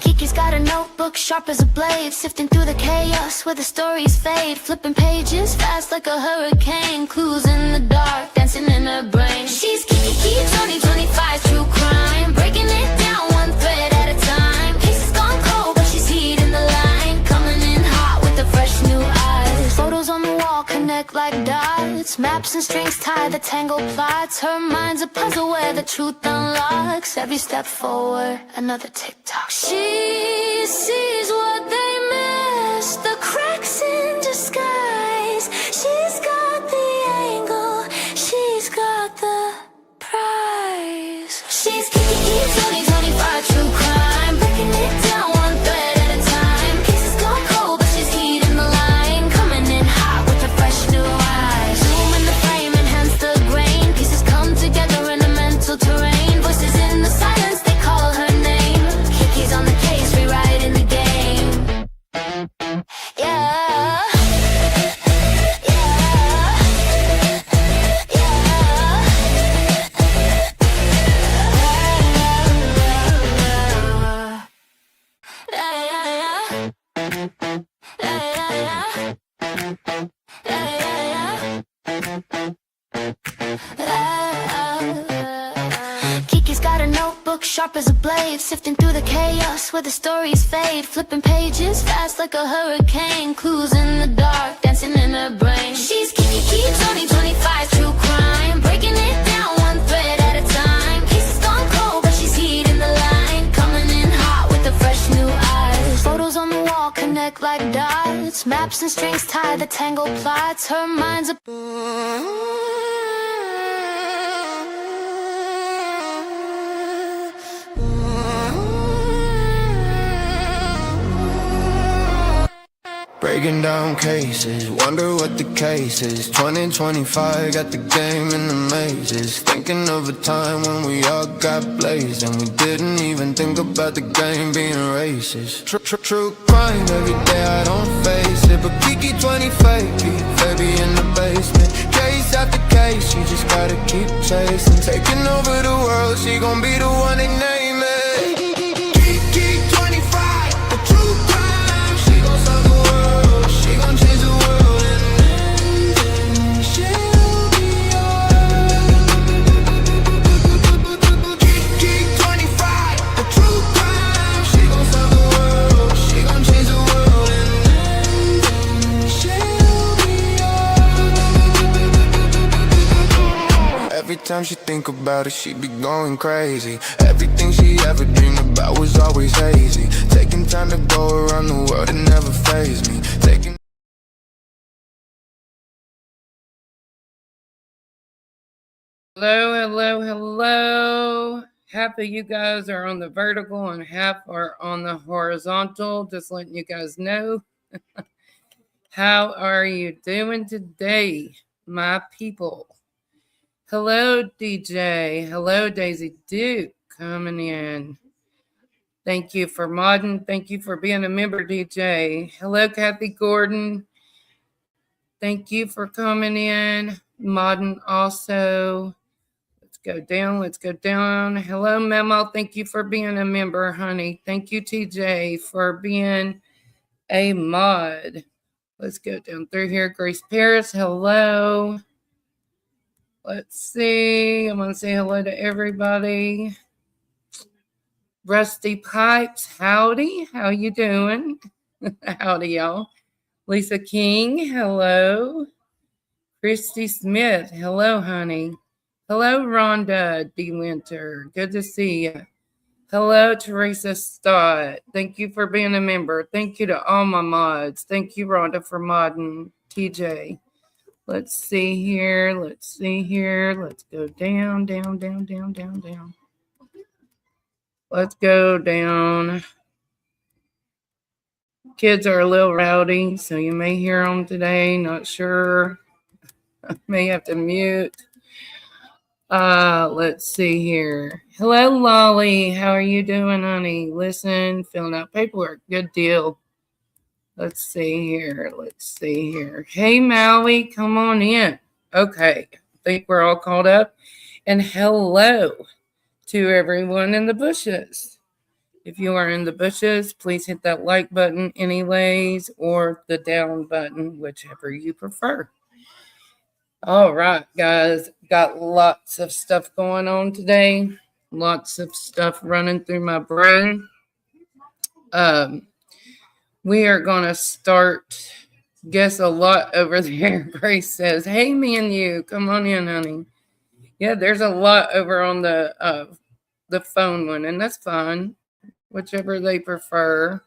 Kiki's got a notebook sharp as a blade, sifting through the chaos where the stories fade, flipping pages fast like a hurricane, clues in the dark dancing in her brain. She's Kiki 2025 true crime, breaking it down one thread at a time. Cases gone cold but she's heating the line, coming in hot with the fresh new eyes. Photos on the wall connect like dots, maps and strings tie the tangled plots. Her mind's a puzzle where the truth unlocks. Every step forward, another TikTok. She sees what they miss, the cracks in disguise. She's got the angle, she's got the prize. She's Kiki 2025 true crime, breaking it down one thread at a time. Cases gone cold but she's heating the line, coming in hot with the fresh new eyes. Zoom in the frame, enhance the grain, pieces come together in a mental terrain. Voices in the silence, they call her name. Kiki's on the case, rewriting the game. Yeah. Kiki's got a notebook sharp as a blade, sifting through the chaos where the stories fade, flipping pages fast like a hurricane, clues in the dark dancing in her brain. She's Kiki 2025 true crime, breaking it down one thread at a time. Cases gone cold but she's heating the line, coming in hot with the fresh new eyes. Photos on the wall connect like dots, maps and strings tie the tangled plots. Her mind's a breaking down cases, wonder what the case is. 2025, got the game in the mazes. Thinking of a time when we all got blazed and we didn't even think about the game being racist. True crime, every day I don't face it, but Kiki 25, baby in the basement. Case after case, she just gotta keep chasing. Taking over the world, she gon' be the one they name it. Kiki 25, the true crime, she gon' solve the world, she gon' change the world, and then she'll be yours. Kiki 25, the true crime, she gon' solve the world, she gon' change the world, and then she'll be yours. Every time she think about it, she be going crazy. Everything she ever dreamed about was always hazy. Taking time to go around the world and never faze me. Taking Hello. Half of you guys are on the vertical and half are on the horizontal. Just letting you guys know. How are you doing today, my people? Hello, DJ. Hello, Daisy Duke coming in. Thank you for modding. Thank you for being a member, DJ. Hello, Kathy Gordon. Thank you for coming in. Modding also. Let's go down. Hello, Memo. Thank you for being a member, honey. Thank you, TJ, for being a mod. Let's go down through here. Grace Paris, hello. Let's see. I'm going to say hello to everybody. Rusty Pipes, howdy. How you doing? Howdy, y'all. Lisa King, hello. Christy Smith, hello, honey. Hello, Rhonda D. Winter. Good to see you. Hello, Teresa Stott. Thank you for being a member. Thank you to all my mods. Thank you, Rhonda, for modding. TJ. Let's see here. Let's go down. Let's go down. Kids are a little rowdy, so you may hear them today. Not sure. I may have to mute. Let's see here. Hello, Lolly. How are you doing, honey? Listen, filling out paperwork. Good deal. Let's see here. Let's see here. Hey, Maui, come on in. Okay, I think we're all caught up. And hello to everyone in the bushes. If you are in the bushes, please hit that like button anyways, or the down button, whichever you prefer. All right, guys, got lots of stuff going on today. Lots of stuff running through my brain. We are going to start, guess a lot over there. Grace says, hey, me and you, come on in, honey. Yeah, there's a lot over on the phone one, and that's fine, whichever they prefer.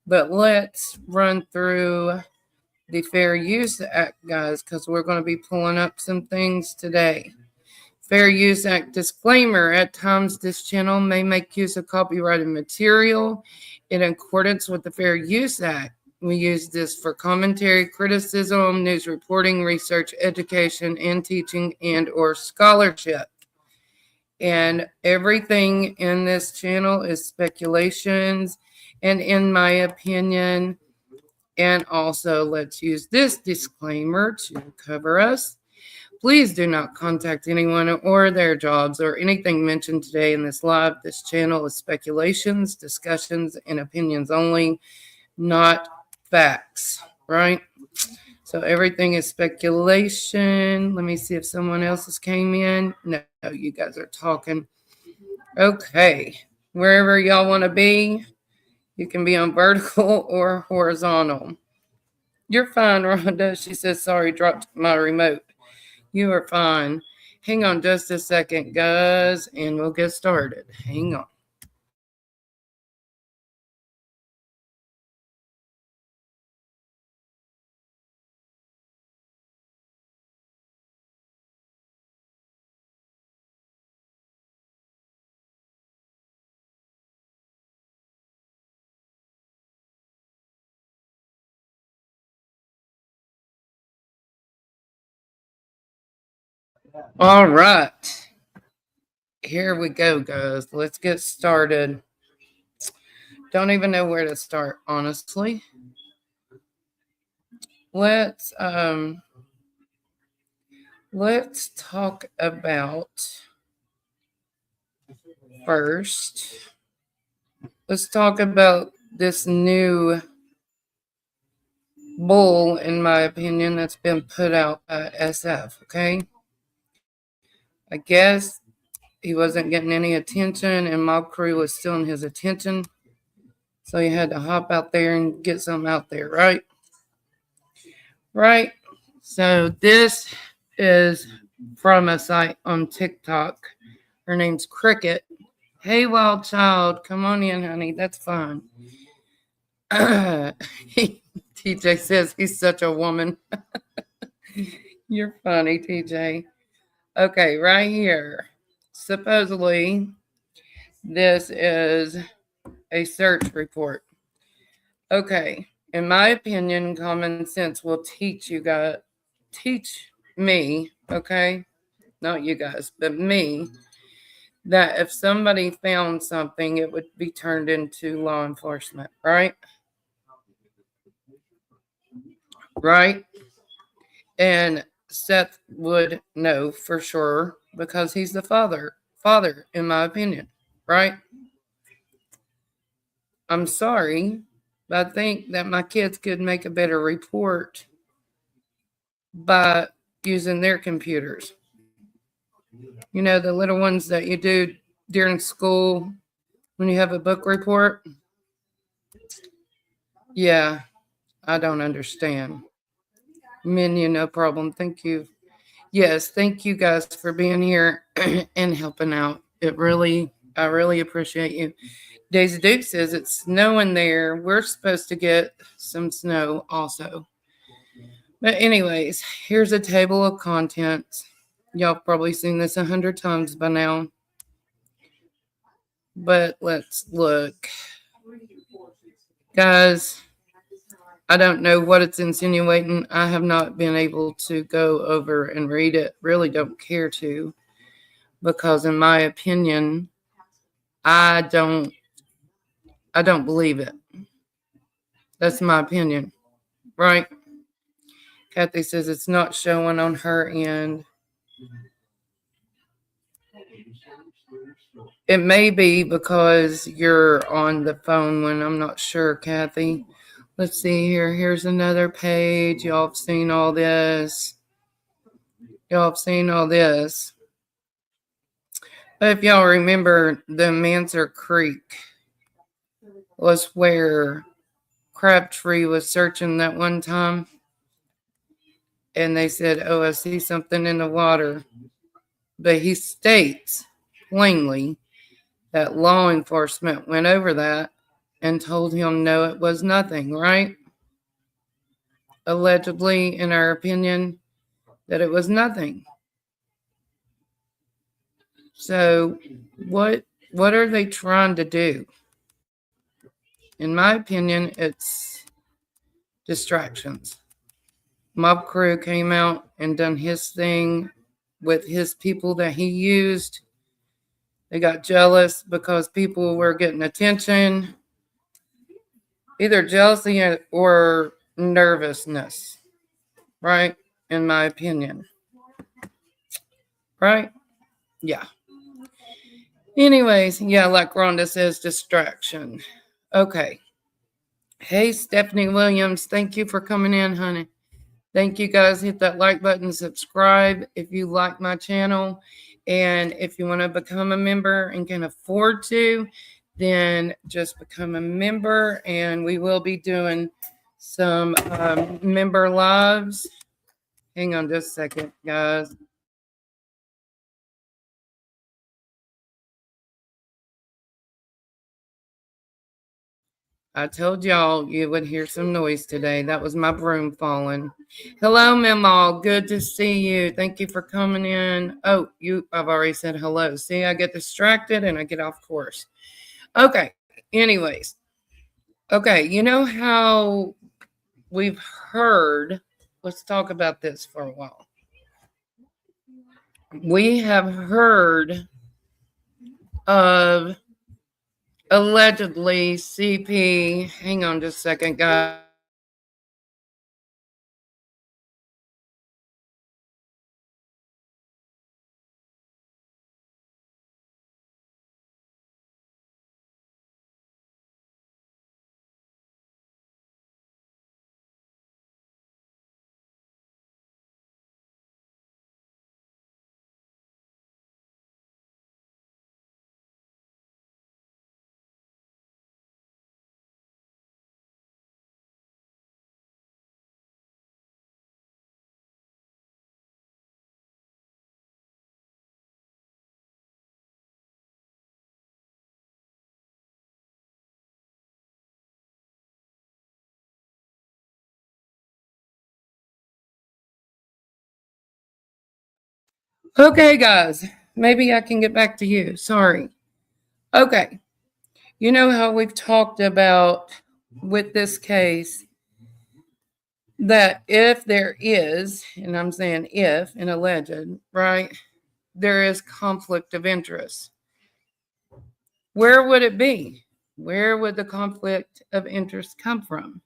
But let's run through the Fair Use Act, guys, because we're going to be pulling up some things today. Fair Use Act disclaimer. At times, this channel may make use of copyrighted material in accordance with the Fair Use Act. We use this for commentary, criticism, news reporting, research, education, and teaching, and or scholarship. And everything in this channel is speculations and in my opinion. And also, let's use this disclaimer to cover us. Please do not contact anyone or their jobs or anything mentioned today in this live. This channel is speculations, discussions, and opinions only, not facts, right? So everything is speculation. Let me see if someone else has came in. No, you guys are talking. Okay, wherever y'all want to be, you can be on vertical or horizontal. You're fine, Rhonda. She says, sorry, dropped my remote. You are fine. Hang on just a second, guys, and we'll get started. Hang on. All right. Here we go, guys. Let's get started. Don't even know where to start, honestly. Let's talk about first. Let's talk about this new bull, in my opinion, that's been put out by SF, okay? I guess he wasn't getting any attention and Mob Crew was stealing his attention. So he had to hop out there and get something out there, right? Right. So this is from a site on TikTok. Her name's Cricket. Hey, wild child, come on in, honey. That's fine. TJ says he's such a woman. You're funny, TJ. Okay, right here. Supposedly, this is a search report. Okay, in my opinion, common sense will teach me, okay, not you guys, but me, that if somebody found something, it would be turned into law enforcement, right? Right? And Seth would know for sure because he's the father, in my opinion, right? I'm sorry, but I think that my kids could make a better report by using their computers. You know, the little ones that you do during school when you have a book report. Yeah, I don't understand. Minion, no problem. Thank you. Yes, thank you guys for being here and helping out. I really appreciate you. Daisy Duke says it's snowing there. We're supposed to get some snow also. But anyways, here's a table of contents. Y'all have probably seen this 100 times by now. But let's look. Guys, I don't know what it's insinuating. I have not been able to go over and read it. Really don't care to. Because in my opinion, I don't believe it. That's my opinion, right? Kathy says it's not showing on her end. It may be because you're on the phone when I'm not sure, Kathy. Let's see here. Here's another page. Y'all have seen all this. Y'all have seen all this. But if y'all remember, the Mansard Creek was where Crabtree was searching that one time. And they said, oh, I see something in the water. But he states plainly that law enforcement went over that and told him no, it was nothing, right? Allegedly, in our opinion, that it was nothing. So what are they trying to do? In my opinion, it's distractions. Mob Crew came out and done his thing with his people that he used. They got jealous because people were getting attention, either jealousy or nervousness, right? In my opinion. Right? Yeah. Anyways, yeah, like Rhonda says, distraction. Okay. Hey, Stephanie Williams, thank you for coming in, honey. Thank you, guys. Hit that like button, subscribe if you like my channel. And if you want to become a member and can afford to, then just become a member. And we will be doing some member lives. Hang on just a second, guys. I told y'all you would hear some noise today. That was my broom falling. Hello, Memo. Good to see you. Thank you for coming in. Oh, I've already said hello. See, I get distracted and I get off course. Okay. Anyways. Okay. You know how we've heard, let's talk about this for a while. We have heard of allegedly CP. Hang on just a second, guys. Okay, guys, maybe I can get back to you. Sorry. Okay. You know how we've talked about with this case that if there is, and I'm saying if, an alleged, right, there is conflict of interest. Where would it be? Where would the conflict of interest come from?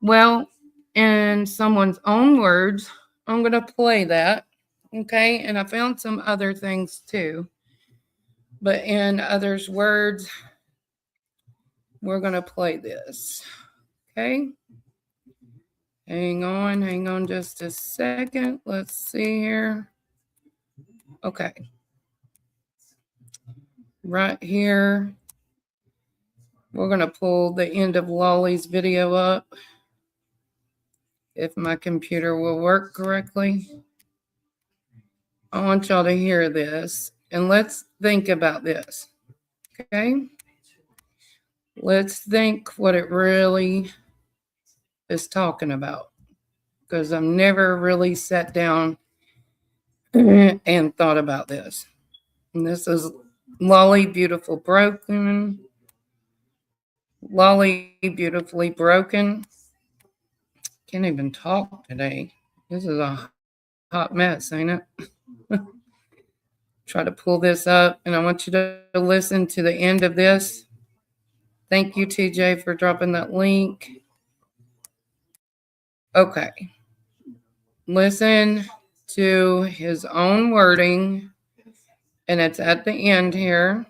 Well, in someone's own words, I'm going to play that. Okay. And I found some other things too. But in others' words, we're going to play this. Okay. Hang on just a second. Let's see here. Okay. Right here. We're going to pull the end of Lolly's video up. If my computer will work correctly. I want y'all to hear this. And let's think about this. Okay? Let's think what it really is talking about. Because I've never really sat down and thought about this. And this is Lolly Beautiful Broken. Lolly Beautifully Broken. Can't even talk today. This is a hot mess, ain't it? Try to pull this up, and I want you to listen to the end of this. Thank you, TJ, for dropping that link. Okay. Listen to his own wording, and it's at the end here.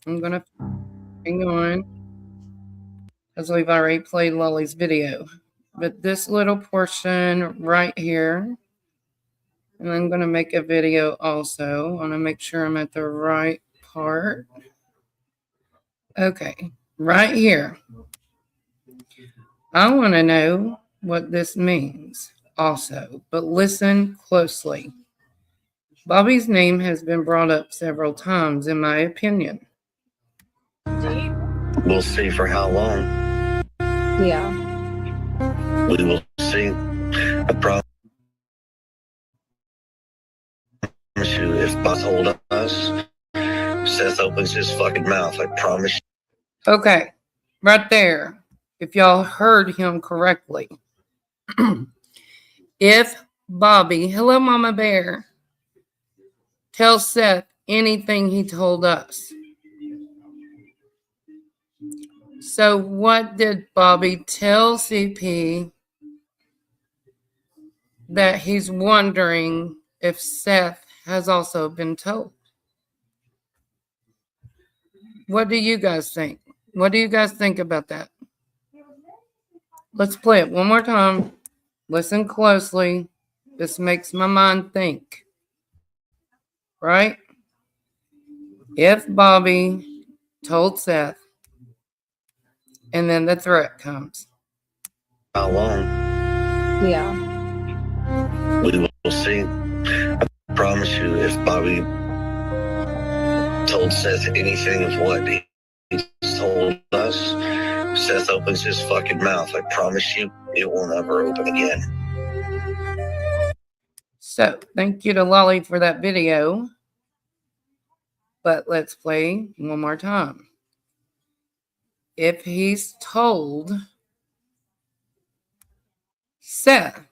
I'm going to hang on because we've already played Lolly's video. But this little portion right here, and I'm going to make a video also. I want to make sure I'm at the right part. Okay, right here. I want to know what this means also, but listen closely. Bobby's name has been brought up several times, in my opinion. We'll see for how long. Yeah. We will see. I promise you, if Boss hold us, Seth opens his fucking mouth. I promise you. Okay, right there. If y'all heard him correctly. If Bobby, hello, Mama Bear, tells Seth anything he told us. So what did Bobby tell CP that he's wondering if Seth has also been told? What do you guys think? What do you guys think about that? Let's play it one more time. Listen closely. This makes my mind think. Right? If Bobby told Seth, and then the threat comes. How long? Yeah. We will see. I promise you, if Bobby told Seth anything of what he's told us, Seth opens his fucking mouth. I promise you, it will never open again. So, thank you to Lolly for that video. But let's play one more time. If he's told Seth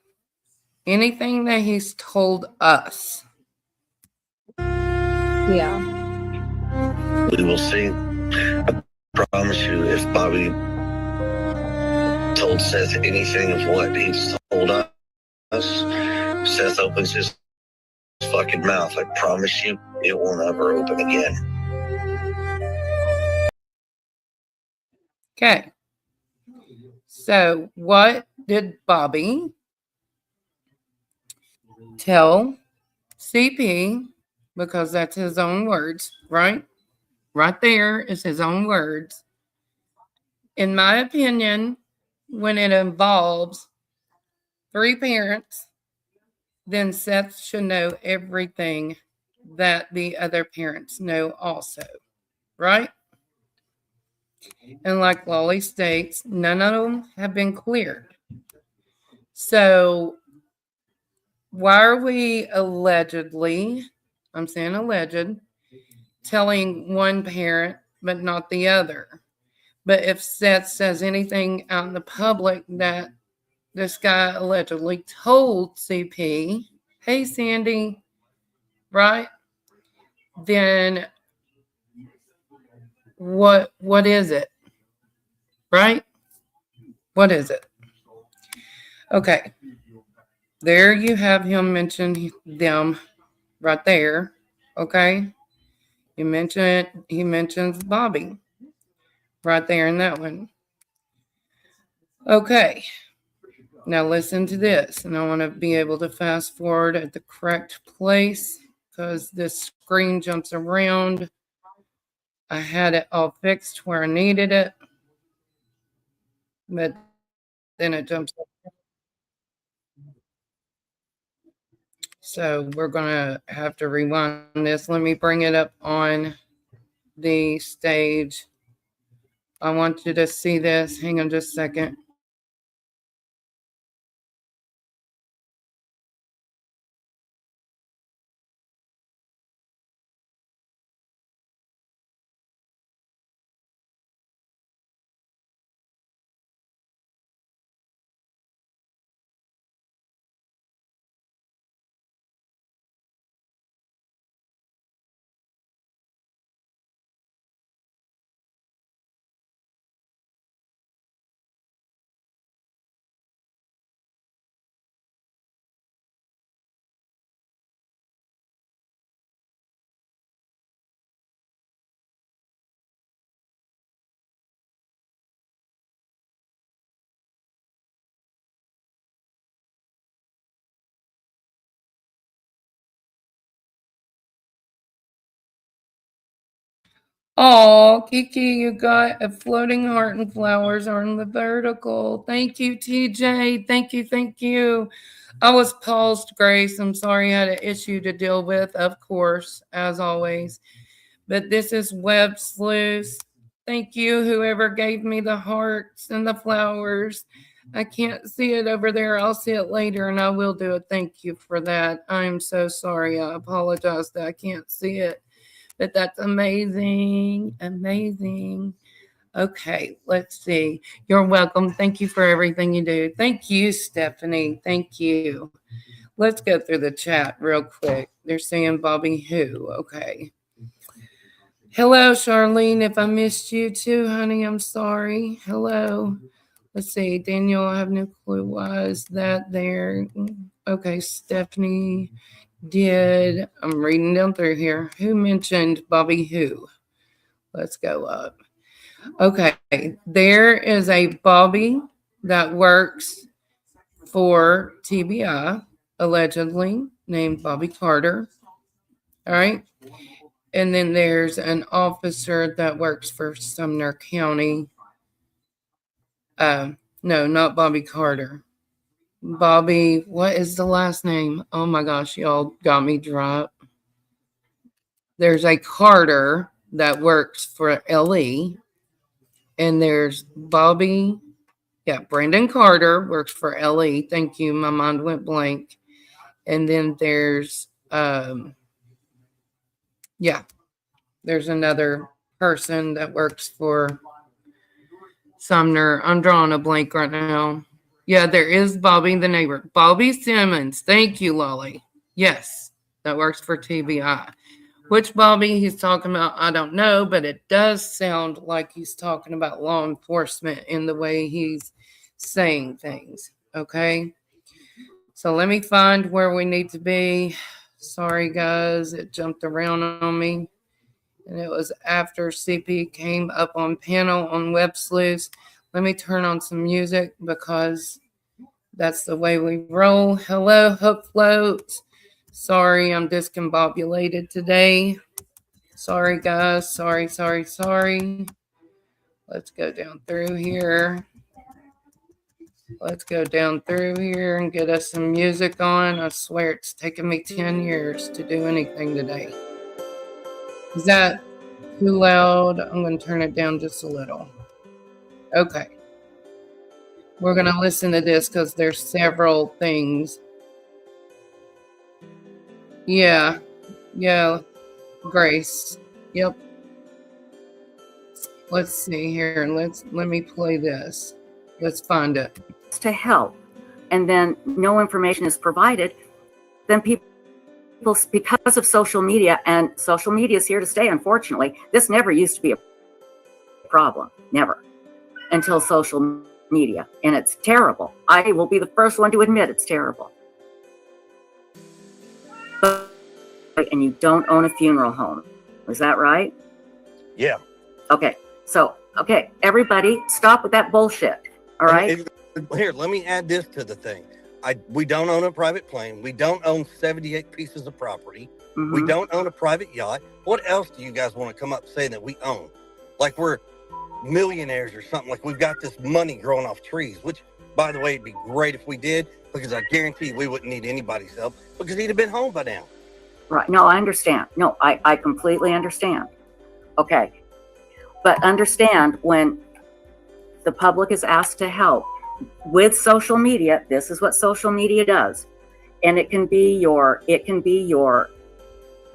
anything that he's told us. Yeah. We will see. I promise you, if Bobby told Seth anything of what he's told us, Seth opens his fucking mouth. I promise you, it will never open again. Okay. So, what did Bobby tell CP? Because that's his own words, right? Right there is his own words. In my opinion, when it involves 3 parents, then Seth should know everything that the other parents know also, right? And like Lolly states, none of them have been cleared. So why are we allegedly, I'm saying alleged, telling one parent but not the other? But if Seth says anything out in the public that this guy allegedly told CP, hey, Sandy, right? Then what is it? Right? What is it? Okay. There you have him mention them right there. Okay. He mentions Bobby right there in that one. Okay. Now listen to this, and I want to be able to fast forward at the correct place because this screen jumps around. I had it all fixed where I needed it, but then it jumps up. So we're going to have to rewind this. Let me bring it up on the stage. I want you to see this. Hang on just a second. Oh, Kiki, you got a floating heart and flowers on the vertical. Thank you, TJ. Thank you. Thank you. I was paused, Grace. I'm sorry I had an issue to deal with, of course, as always. But this is Web Sleuth. Thank you, whoever gave me the hearts and the flowers. I can't see it over there. I'll see it later, and I will do a thank you for that. I'm so sorry. I apologize that I can't see it. But that's amazing. Amazing. Okay, let's see. You're welcome. Thank you for everything you do. Thank you, Stephanie. Thank you. Let's go through the chat real quick. They're saying Bobby who? Okay. Hello, Charlene. If I missed you too, honey, I'm sorry. Hello. Let's see. Daniel, I have no clue why is that there. Okay, Stephanie did. I'm reading down through here. Who mentioned Bobby who? Let's go up. Okay, there is a Bobby that works for TBI, allegedly named Bobby Carter. All right. And then there's an officer that works for Sumner County. No, not Bobby Carter. Bobby, what is the last name? Oh my gosh, y'all got me dropped. There's a Carter that works for LE. And there's Bobby. Yeah, Brandon Carter works for LE. Thank you. My mind went blank. And then there's there's another person that works for Sumner. I'm drawing a blank right now. Yeah, there is Bobby, the neighbor. Bobby Simmons. Thank you, Lolly. Yes, that works for TBI. Which Bobby he's talking about, I don't know, but it does sound like he's talking about law enforcement in the way he's saying things. Okay. So let me find where we need to be. Sorry, guys. It jumped around on me. And it was after CP came up on panel on Web Sleuths. Let me turn on some music because that's the way we roll. Hello, Hook Float. Sorry, I'm discombobulated today. Sorry, guys. Sorry. Let's go down through here. Let's go down through here and get us some music on. I swear it's taken me 10 years to do anything today. Is that too loud? I'm going to turn it down just a little. Okay. We're going to listen to this because there's several things. Yeah, Grace. Yep. Let's see here. Let me play this. Let's find it. To help, and then no information is provided, then people, because of social media, and social media is here to stay, unfortunately. This never used to be a problem, never, until social media, and it's terrible. I will be the first one to admit it's terrible. And you don't own a funeral home, is that right? Yeah. Okay, so everybody stop with that bullshit. All right. Here, let me add this to the thing. We don't own a private plane. We don't own 78 pieces of property. Mm-hmm. We don't own a private yacht. What else do you guys want to come up saying that we own? Like we're millionaires or something, like we've got this money growing off trees, which, by the way, it'd be great if we did, because I guarantee we wouldn't need anybody's help because he'd have been home by now. Right. No, I understand. No, I completely understand. Okay. But understand, when the public is asked to help with social media, this is what social media does. And it can be your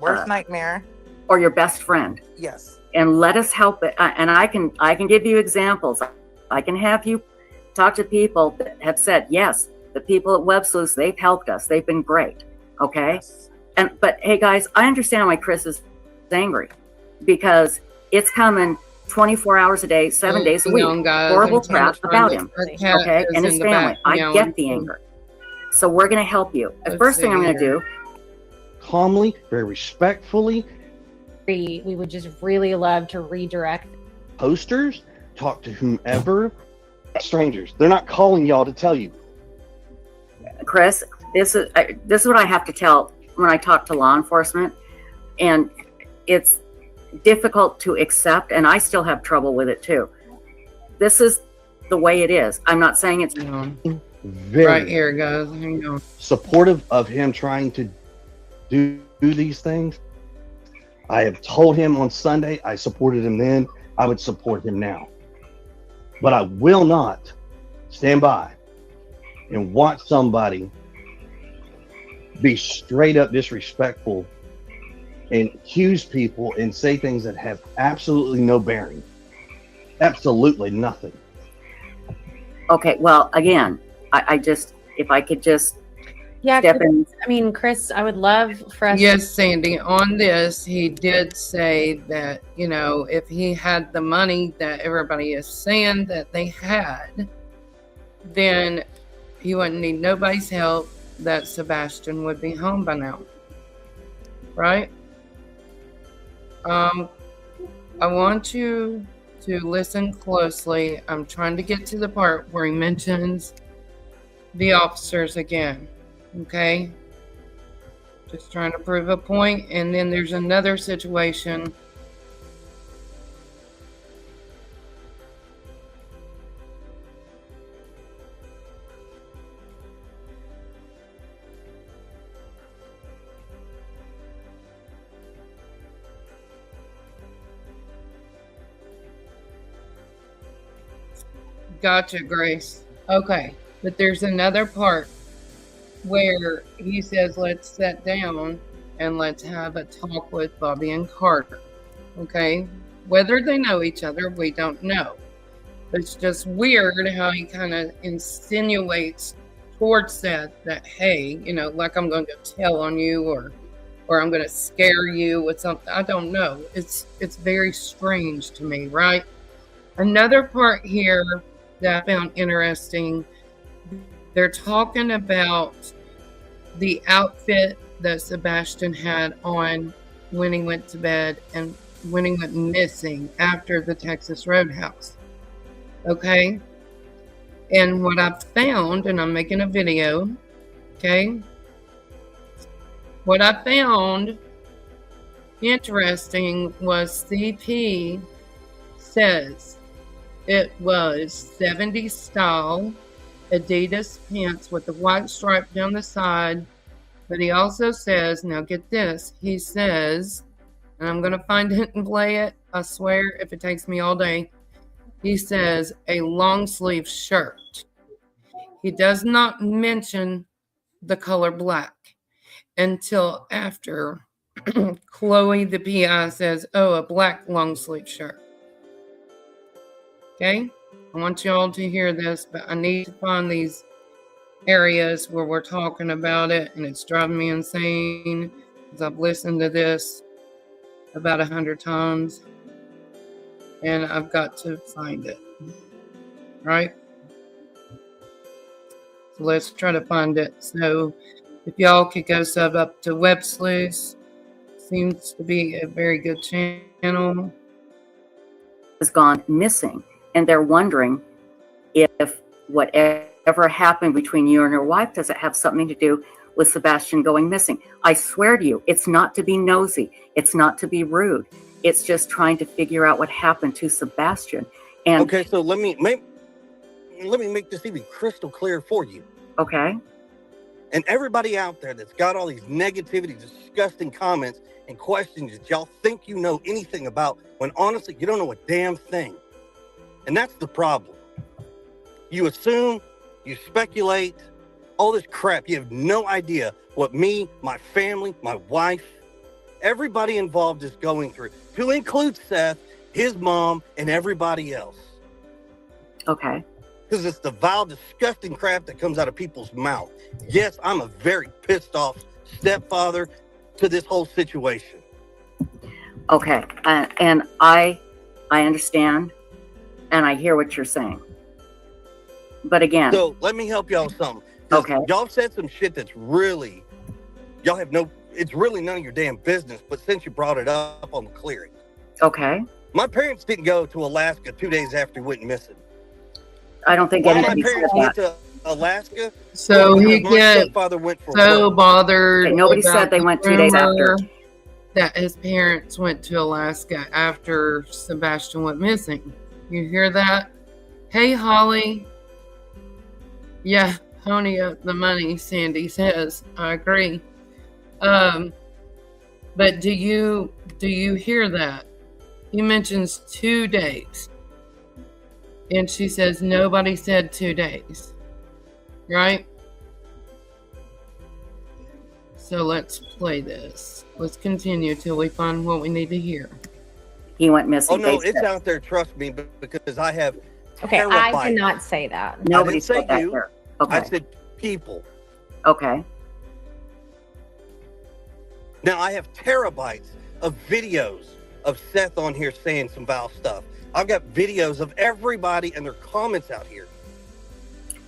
worst nightmare or your best friend. Yes. And let us help it. And I can give you examples. I can have you talk to people that have said, yes, the people at Web Sleuths, they've helped us. They've been great. Okay. Yes. But hey guys, I understand why Chris is angry, because it's coming 24 hours a day, 7 days a week. Horrible crap about him. Okay. And his family. I get the anger. So we're going to help you. The first thing I'm going to do, calmly, very respectfully, We would just really love to redirect posters, talk to whomever, strangers. They're not calling y'all to tell you. Chris, this is what I have to tell when I talk to law enforcement. And it's difficult to accept, and I still have trouble with it too. This is the way it is. I'm not saying it's Hang on. Very Right here, guys. Hang on. supportive of him trying to do these things. I have told him on Sunday, I supported him then, I would support him now. But I will not stand by and watch somebody be straight up disrespectful and accuse people and say things that have absolutely no bearing. Absolutely nothing. okay. Well, again, I just, if I could just Yeah, step in. I mean, Chris, I would love for us. Yes, Sandy, on this, he did say that, you know, if he had the money that everybody is saying that they had, then he wouldn't need nobody's help, that Sebastian would be home by now. Right? I want you to listen closely. I'm trying to get to the part where he mentions the officers again. Okay? Just trying to prove a point. And then there's another situation. Gotcha, Grace. Okay. But there's another part where he says, let's sit down and let's have a talk with Bobby and Carter. Okay? Whether they know each other, we don't know. It's just weird how he kind of insinuates towards Seth that, hey, you know, like I'm going to tell on you or I'm going to scare you with something. I don't know. It's very strange to me, right? Another part here that I found interesting, they're talking about the outfit that Sebastian had on when he went to bed and when he went missing after the Texas Roadhouse. Okay? And what I found, and I'm making a video, okay? What I found interesting was CP says it was 70s style Adidas pants with the white stripe down the side. But he also says, now get this, he says, and I'm going to find it and play it, I swear, if it takes me all day. He says a long sleeve shirt. He does not mention the color black until after Chloe, the PI, says, oh, a black long sleeve shirt. Okay? I want y'all to hear this, but I need to find these areas where we're talking about it, and it's driving me insane because I've listened to this about 100 times, and I've got to find it. Right? So let's try to find it. So if y'all could go sub up to Web Sleuth, seems to be a very good channel. Has gone missing, and they're wondering if whatever happened between you and your wife, does it have something to do with Sebastian going missing? I swear to you, it's not to be nosy. It's not to be rude. It's just trying to figure out what happened to Sebastian. And Okay, so let me make this even crystal clear for you. okay, And everybody out there that's got all these negativity, disgusting comments and questions that y'all think you know anything about, when honestly, you don't know a damn thing. And that's the problem. You assume, you speculate, all this crap. You have no idea what me, my family, my wife, everybody involved is going through, to include Seth, his mom, and everybody else. okay. Because it's the vile, disgusting crap that comes out of people's mouth. Yes, I'm a very pissed off stepfather to this whole situation. Okay, and I understand, and I hear what you're saying. But again, So let me help y'all with something. 'Cause Okay. Y'all said some shit that's really, y'all have no, it's really none of your damn business. But since you brought it up on the clearing, okay, my parents didn't go to Alaska 2 days after he went missing. I don't think Why my anybody said parents that. went to Alaska? So he Because my gets stepfather went for so work. bothered. Okay, nobody about said they the went 2 days after. rumor that his parents went to Alaska after Sebastian went missing. You hear that? Hey, Holly. Yeah, pony up the money, Sandy says. I agree. But do you hear that? He mentions 2 days. And she says nobody said 2 days. Right? So let's play this. Let's continue till we find what we need to hear. He went missing. Oh no, it's out there. Trust me, because I have. Okay, terabytes. I did not say that. Nobody I didn't say said that you. here. Okay. I said people. Okay. Now I have terabytes of videos of Seth on here saying some foul stuff. I've got videos of everybody and their comments out here.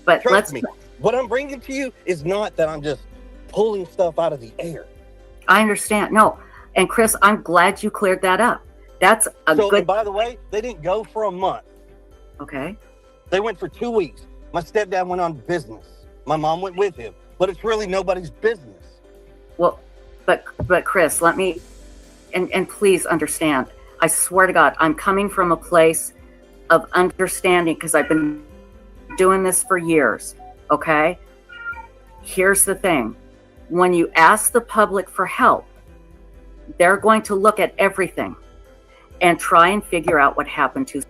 But Trust me, what I'm bringing to you is not that I'm just pulling stuff out of the air. I understand. No. And Chris, I'm glad you cleared that up. That's a So, good. and by the way, they didn't go for a month. Okay. They went for 2 weeks. My stepdad went on business. My mom went with him. But it's really nobody's business. Well, but Chris, let me, and please understand. I swear to God, I'm coming from a place of understanding because I've been doing this for years. Okay. Here's the thing. When you ask the public for help, they're going to look at everything and try and figure out what happened to.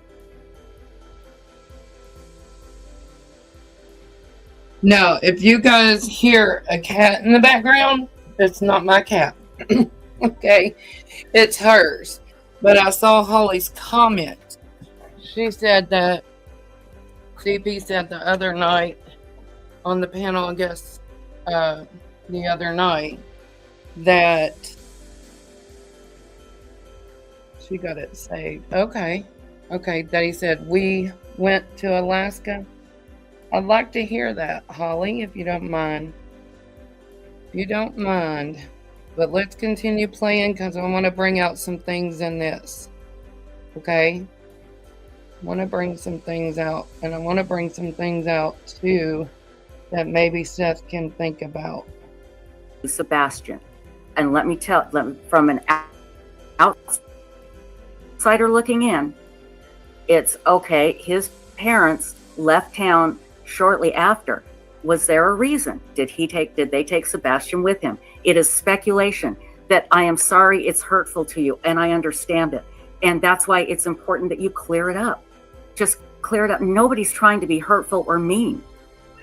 Now, if you guys hear a cat in the background, it's not my cat. Okay, it's hers. But I saw Holly's comment. She said that CP said the other night on the panel, I guess, the other night, that she got it saved. Okay, that he said we went to Alaska. I'd like to hear that, Holly, if you don't mind. If you don't mind. But let's continue playing because I want to bring out some things in this. Okay? I want to bring some things out. And I want to bring some things out, too, that maybe Seth can think about. Sebastian. And let me tell, from an outsider looking in, it's okay. His parents left town shortly after. Was there a reason? Did they take Sebastian with him? It is speculation that I am sorry it's hurtful to you, and I understand it. And that's why it's important that you clear it up. Just clear it up. Nobody's trying to be hurtful or mean.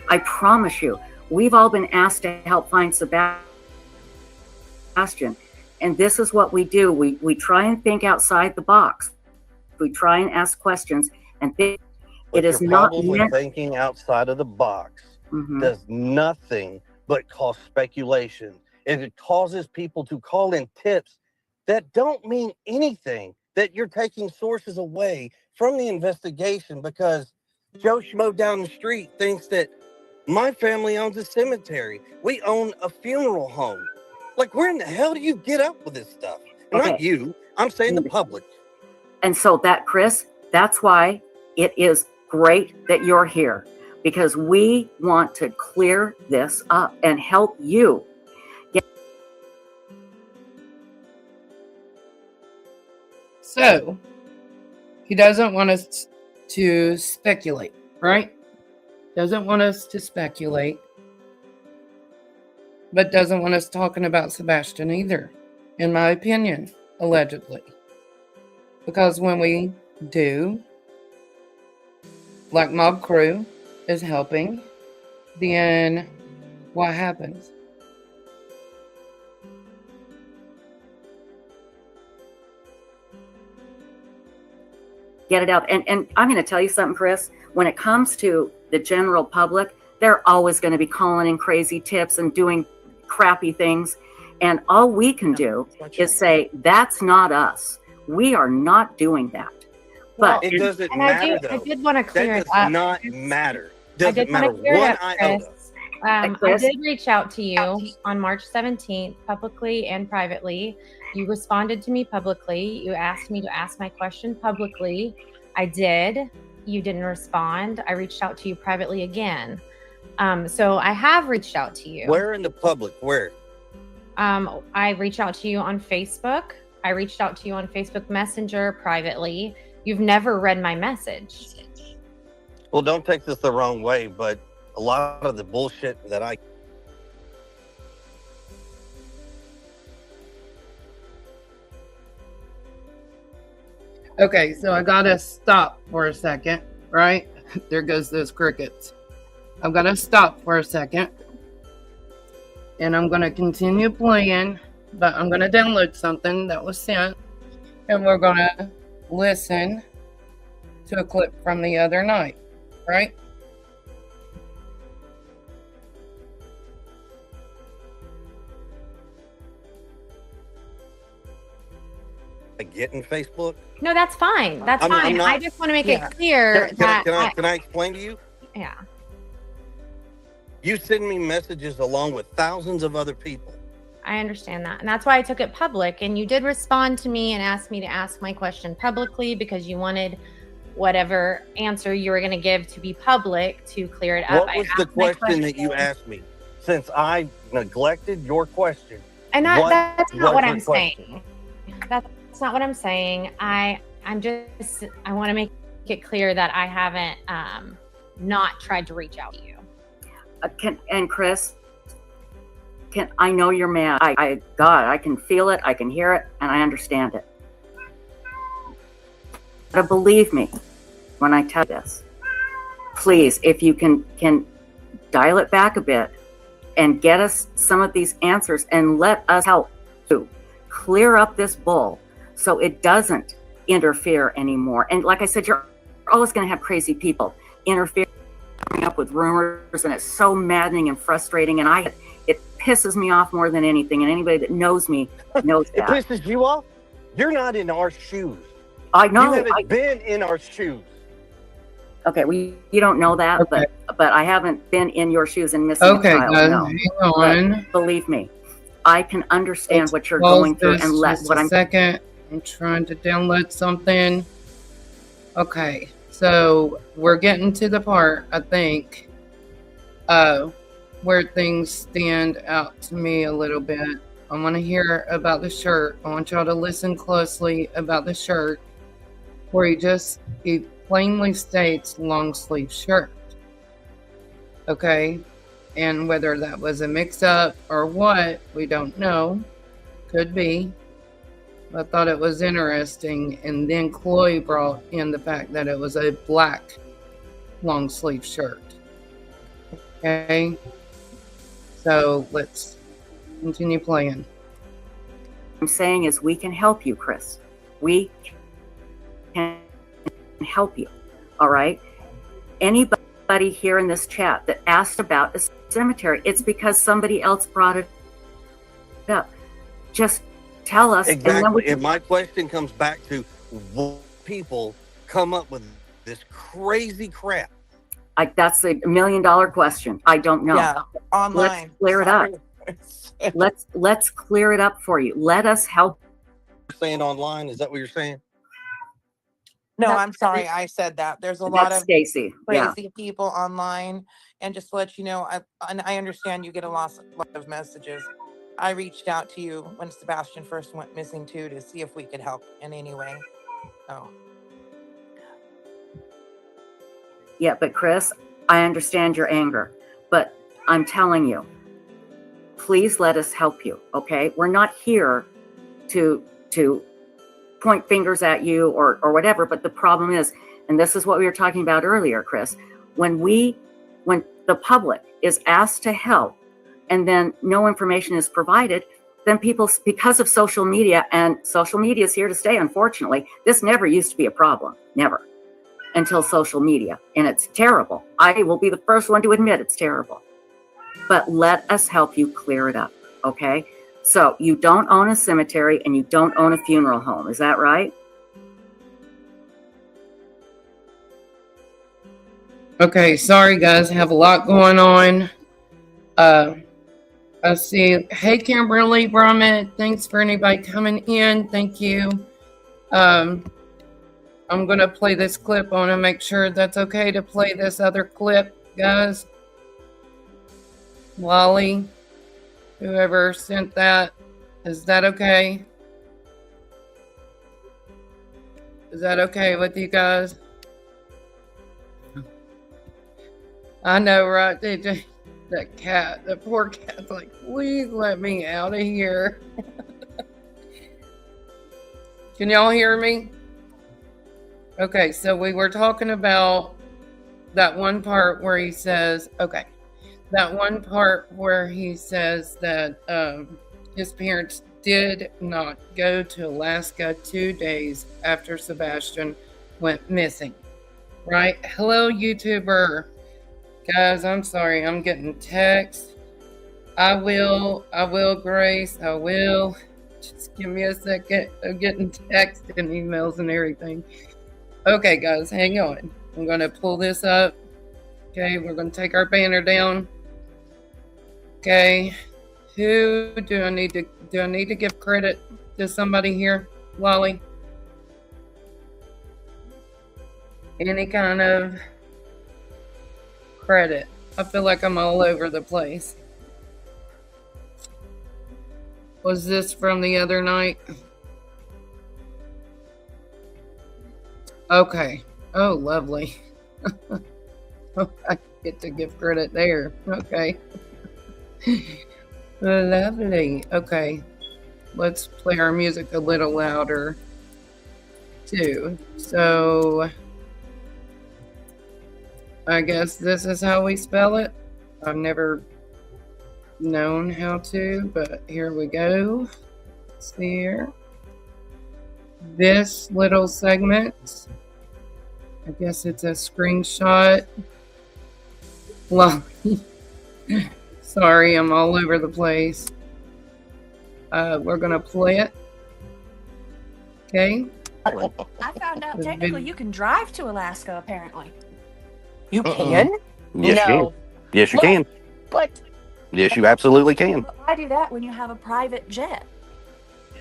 I promise you, we've all been asked to help find Sebastian. And this is what we do. We try and think outside the box. We try and ask questions and think. But it is your not problem with thinking outside of the box does nothing but cause speculation. And it causes people to call in tips that don't mean anything, that you're taking sources away from the investigation because Joe Schmo down the street thinks that my family owns a cemetery. We own a funeral home. Like, where in the hell do you get up with this stuff? Not you. I'm saying the public. And so that, Chris, that's why it is great that you're here, because we want to clear this up and help you. So, he doesn't want us to speculate, right? Doesn't want us to speculate, but doesn't want us talking about Sebastian either, in my opinion, allegedly. Because when we do, like Mob Crew is helping, then what happens? Get it out. And I'm going to tell you something, Chris. When it comes to the general public, they're always going to be calling in crazy tips and doing crappy things. And all we can do is say, that's not us. We are not doing that. But it doesn't matter, though. I did want to clear it up. That does not matter. Doesn't matter one iota. I did reach out to you on March 17th, publicly and privately. You responded to me publicly. You asked me to ask my question publicly. I did. You didn't respond. I reached out to you privately again. So I have reached out to you. Where in the public? Where? I reached out to you on Facebook. I reached out to you on Facebook Messenger privately. You've never read my message. Well, don't take this the wrong way, but a lot of the bullshit that I Okay, so I gotta stop for a second, right? There goes those crickets. I'm gonna stop for a second. And I'm gonna continue playing, but I'm gonna download something that was sent. And we're gonna listen to a clip from the other night, right? get in Facebook. No, that's fine. That's I'm fine. not- I just want to make Yeah. it clear that Can I explain to you? yeah. You send me messages along with thousands of other people. I understand that. And that's why I took it public. And you did respond to me and ask me to ask my question publicly because you wanted whatever answer you were going to give to be public to clear it up. What was the question that you asked me? Since I neglected your question. And that's not was what your I'm question? saying. That's not what I'm saying. I want to make it clear that I haven't not tried to reach out to you. Chris, I know you're mad. I can feel it, I can hear it, and I understand it. But believe me when I tell you this. Please, if you can dial it back a bit and get us some of these answers and let us help to clear up this bull so it doesn't interfere anymore. And like I said, you're always going to have crazy people interfere, coming up with rumors, and it's so maddening and frustrating. And it pisses me off more than anything. And anybody that knows me knows It that. pisses you off? You're not in our shoes. I know. You haven't been in our shoes. Okay, you don't know that, Okay. but I haven't been in your shoes and missing Okay, a child. guys, No. hang on. But believe me, I can understand Let's what you're pause going through this and let just what a I'm. second. I'm trying to download something. Okay, so we're getting to the part, I think, where things stand out to me a little bit. I want to hear about the shirt. I want y'all to listen closely about the shirt, where he plainly states long sleeve shirt. Okay, and whether that was a mix-up or what, we don't know. Could be. I thought it was interesting, and then Chloe brought in the fact that it was a black long sleeve shirt. Okay, so let's continue playing. I'm saying is we can help you, Chris. We can help you. All right. Anybody here in this chat that asked about a cemetery, it's because somebody else brought it up. Just tell us. And then Exactly. And my question comes back to, will people come up with this crazy crap? That's $1 million question. I don't know. Yeah, online. Let's clear it up. Let's clear it up for you. Let us help. You're saying online? Is that what you're saying? No, That's- I'm sorry, I said that. There's a lot That's of Stacy. Yeah. crazy people online, and just to let you know, I understand you get a lot of messages. I reached out to you when Sebastian first went missing too to see if we could help in any way. Oh, Yeah, but Chris, I understand your anger, but I'm telling you, please let us help you, okay? We're not here to point fingers at you or whatever, but the problem is, and this is what we were talking about earlier, Chris, when the public is asked to help and then no information is provided, then people, because of social media, and social media is here to stay, unfortunately, this never used to be a problem, never, until social media, and it's terrible. I will be the first one to admit it's terrible. But let us help you clear it up, okay? So you don't own a cemetery and you don't own a funeral home, is that right? Okay, sorry guys, I have a lot going on. I see. Hey, Kimberly Brummett, thanks for anybody coming in. Thank you. I'm gonna play this clip. I want to make sure that's okay to play this other clip, guys. Wally, Whoever sent that, is that okay? Is that okay with you guys? I know, right? That cat, that poor cat's like, please let me out of here. Can y'all hear me? Okay, so we were talking about that one part where he says, okay, that one part where he says that his parents did not go to Alaska 2 days after Sebastian went missing, right? Hello, YouTuber. Guys, I'm sorry, I'm getting texts. I will, Grace, I will. Just give me a second. I'm getting texts and emails and everything. Okay, guys, hang on. I'm going to pull this up. Okay, we're going to take our banner down. Okay, who do I need to give credit to somebody here, Lolly? Any kind of credit? I feel like I'm all over the place. Was this from the other night? Okay. Oh, lovely. I get to give credit there. Okay. Lovely. Okay. Let's play our music a little louder too. So I guess this is how we spell it. I've never known how to, but here we go. Let's see here. This little segment, I guess it's a screenshot. Lolly. Sorry, I'm all over the place. We're gonna play it. Okay. I found out technically you can drive to Alaska, apparently. You can? Yes, you can. Yes, you What? can. But Yes, you absolutely can. why do that when you have a private jet?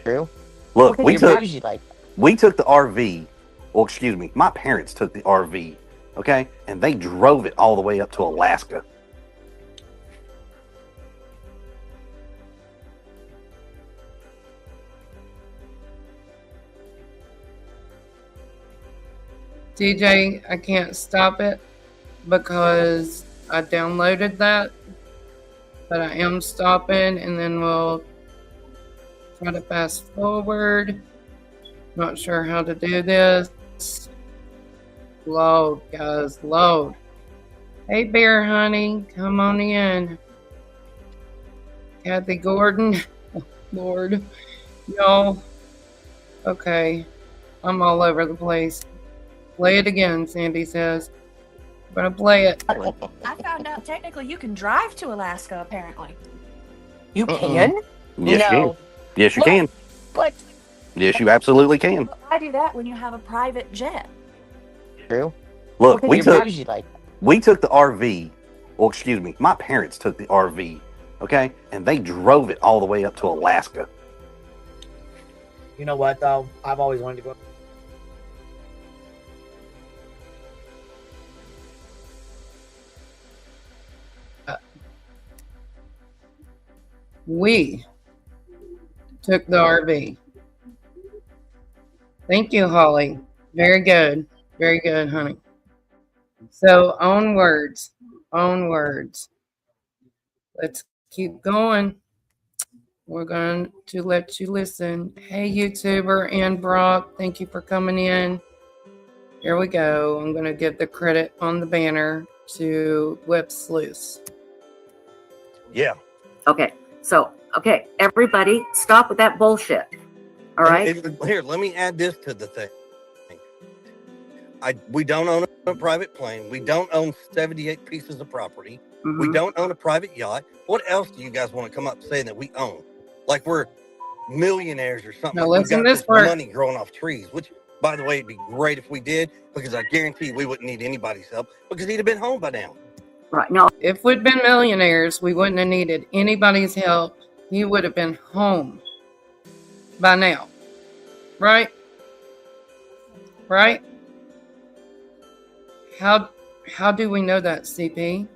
True. Look, we took like the RV. Well, excuse me, my parents took the RV, okay, and they drove it all the way up to Alaska. DJ, I can't stop it because I downloaded that, but I am stopping, and then we'll try to fast forward. Not sure how to do this. Load, guys, load. Hey, Bear Honey, come on in. Kathy Gordon, Lord, y'all. Okay, I'm all over the place. Play it again, Sandy says. I'm gonna play it. I found out technically you can drive to Alaska, apparently. You can? Yes, you can. Yes, you What? can. But Yes, you absolutely can. why do that when you have a private jet? True. Look, we took like the RV. Well, excuse me, my parents took the RV, okay, and they drove it all the way up to Alaska. You know what, though? I've always wanted to go. We took the RV. Thank you, Holly. Very good. Very good, honey. So, own words. Own words. Let's keep going. We're going to let you listen. Hey, YouTuber and Brock, thank you for coming in. Here we go. I'm going to give the credit on the banner to Web Sluice. Yeah. Okay. So, okay, everybody, stop with that bullshit. All right. Here, let me add this to the thing. We don't own a private plane. We don't own 78 pieces of property. Mhm. We don't own a private yacht. What else do you guys want to come up saying that we own? Like we're millionaires or something. Now Like listen we've to got this this part. money growing off trees, which, by the way, it'd be great if we did, because I guarantee we wouldn't need anybody's help because he'd have been home by now. Right. No. If we'd been millionaires, we wouldn't have needed anybody's help. He would have been home by now. Right? Right? How do we know that, CP?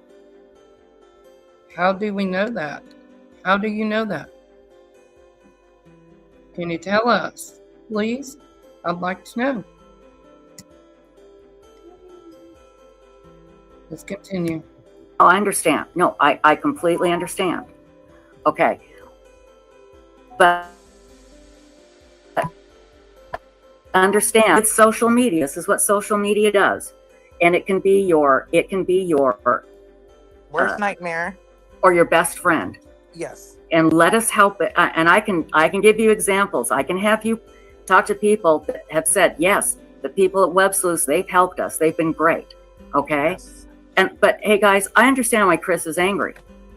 How do we know that? How do you know that? Can you tell us, please? I'd like to know. Let's continue. Oh, I understand. No, I completely understand. Okay. But understand, it's social media. This is what social media does. And it can be your Worst nightmare. or your best friend. Yes. And let us help it. And I can give you examples. I can have you talk to people that have said, yes, the people at Web Sleuths, they've helped us. They've been great. Okay. Yes. But hey guys, I understand why Chris is angry,